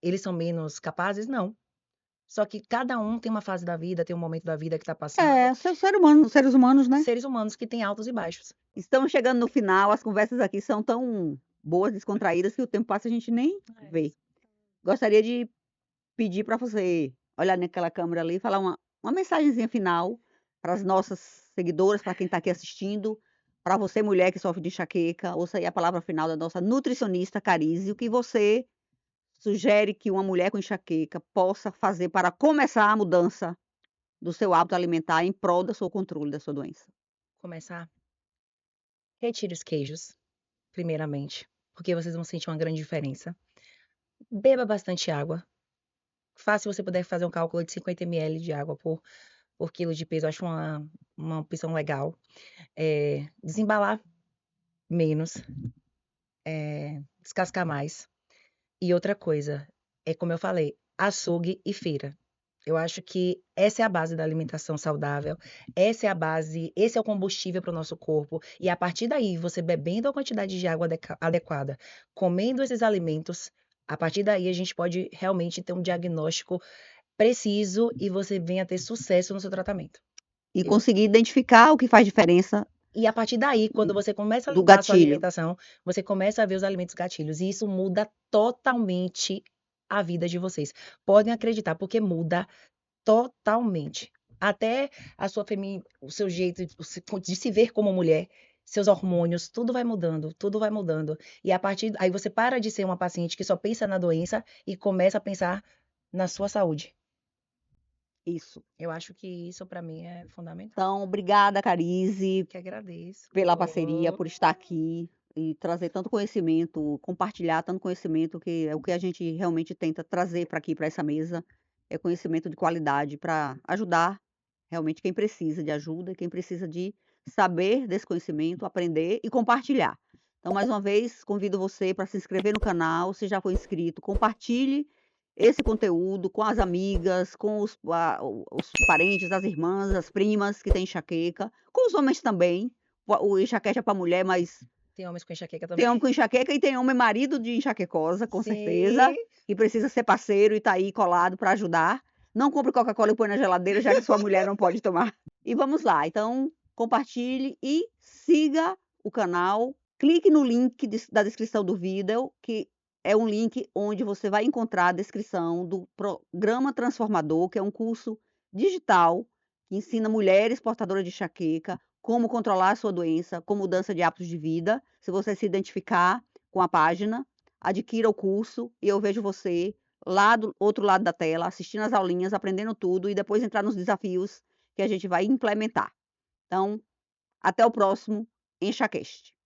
eles são menos capazes? Não. Só que cada um tem uma fase da vida, tem um momento da vida que está passando. É, seres humanos, né. Seres humanos que têm altos e baixos. Estamos chegando no final, as conversas aqui são tão boas, descontraídas, que o tempo passa e a gente nem É. vê. Gostaria de pedir para você olhar naquela câmera ali e falar uma mensagenzinha final para as nossas seguidoras, para quem está aqui assistindo, para você mulher que sofre de enxaqueca, ouça aí a palavra final da nossa nutricionista Carise, o que você sugere que uma mulher com enxaqueca possa fazer para começar a mudança do seu hábito alimentar em prol do seu controle da sua doença? Começar, retire os queijos, primeiramente, porque vocês vão sentir uma grande diferença. Beba bastante água. Se você puder fazer um cálculo de 50 ml de água por quilo de peso, acho uma opção legal. Desembalar. menos, descascar mais. E outra coisa, é como eu falei, açougue e feira. Eu acho que essa é a base da alimentação saudável, essa é a base, esse é o combustível para o nosso corpo. E a partir daí, você bebendo a quantidade de água adequada, comendo esses alimentos, a partir daí a gente pode realmente ter um diagnóstico preciso e você venha ter sucesso no seu tratamento. E conseguir identificar o que faz diferença E a partir daí, quando você começa a do limpar a sua gatilho. alimentação, você começa a ver os alimentos gatilhos. E isso muda totalmente a vida de vocês. Podem acreditar, porque muda totalmente. Até o seu jeito de se ver como mulher, seus hormônios, tudo vai mudando, tudo vai mudando. E a partir aí você para de ser uma paciente que só pensa na doença e começa a pensar na sua saúde. Isso. Eu acho que isso para mim é fundamental. Então, obrigada, Carize, Que agradeço. pela parceria, por estar aqui e trazer tanto conhecimento, compartilhar tanto conhecimento, que é o que a gente realmente tenta trazer para aqui, para essa mesa, é conhecimento de qualidade para ajudar realmente quem precisa de ajuda, quem precisa de saber desse conhecimento, aprender e compartilhar. Então, mais uma vez, convido você para se inscrever no canal, se já for inscrito, compartilhe esse conteúdo com as amigas, com os parentes, as irmãs, as primas que têm enxaqueca, com os homens também. O enxaqueca é para mulher, mas Tem homens com enxaqueca tem também? homem com enxaqueca e tem homem marido de enxaquecosa, com certeza, Sim. que precisa ser parceiro e tá aí colado para ajudar. Não compre Coca-Cola e põe na geladeira, já que sua mulher não pode tomar. E vamos lá, então compartilhe e siga o canal. Clique no link da descrição do vídeo, que é um link onde você vai encontrar a descrição do Programa Transformador, que é um curso digital que ensina mulheres portadoras de enxaqueca como controlar a sua doença com mudança de hábitos de vida. Se você se identificar com a página, adquira o curso e eu vejo você lá do outro lado da tela, assistindo as aulinhas, aprendendo tudo e depois entrar nos desafios que a gente vai implementar. Então, até o próximo EnxaCast.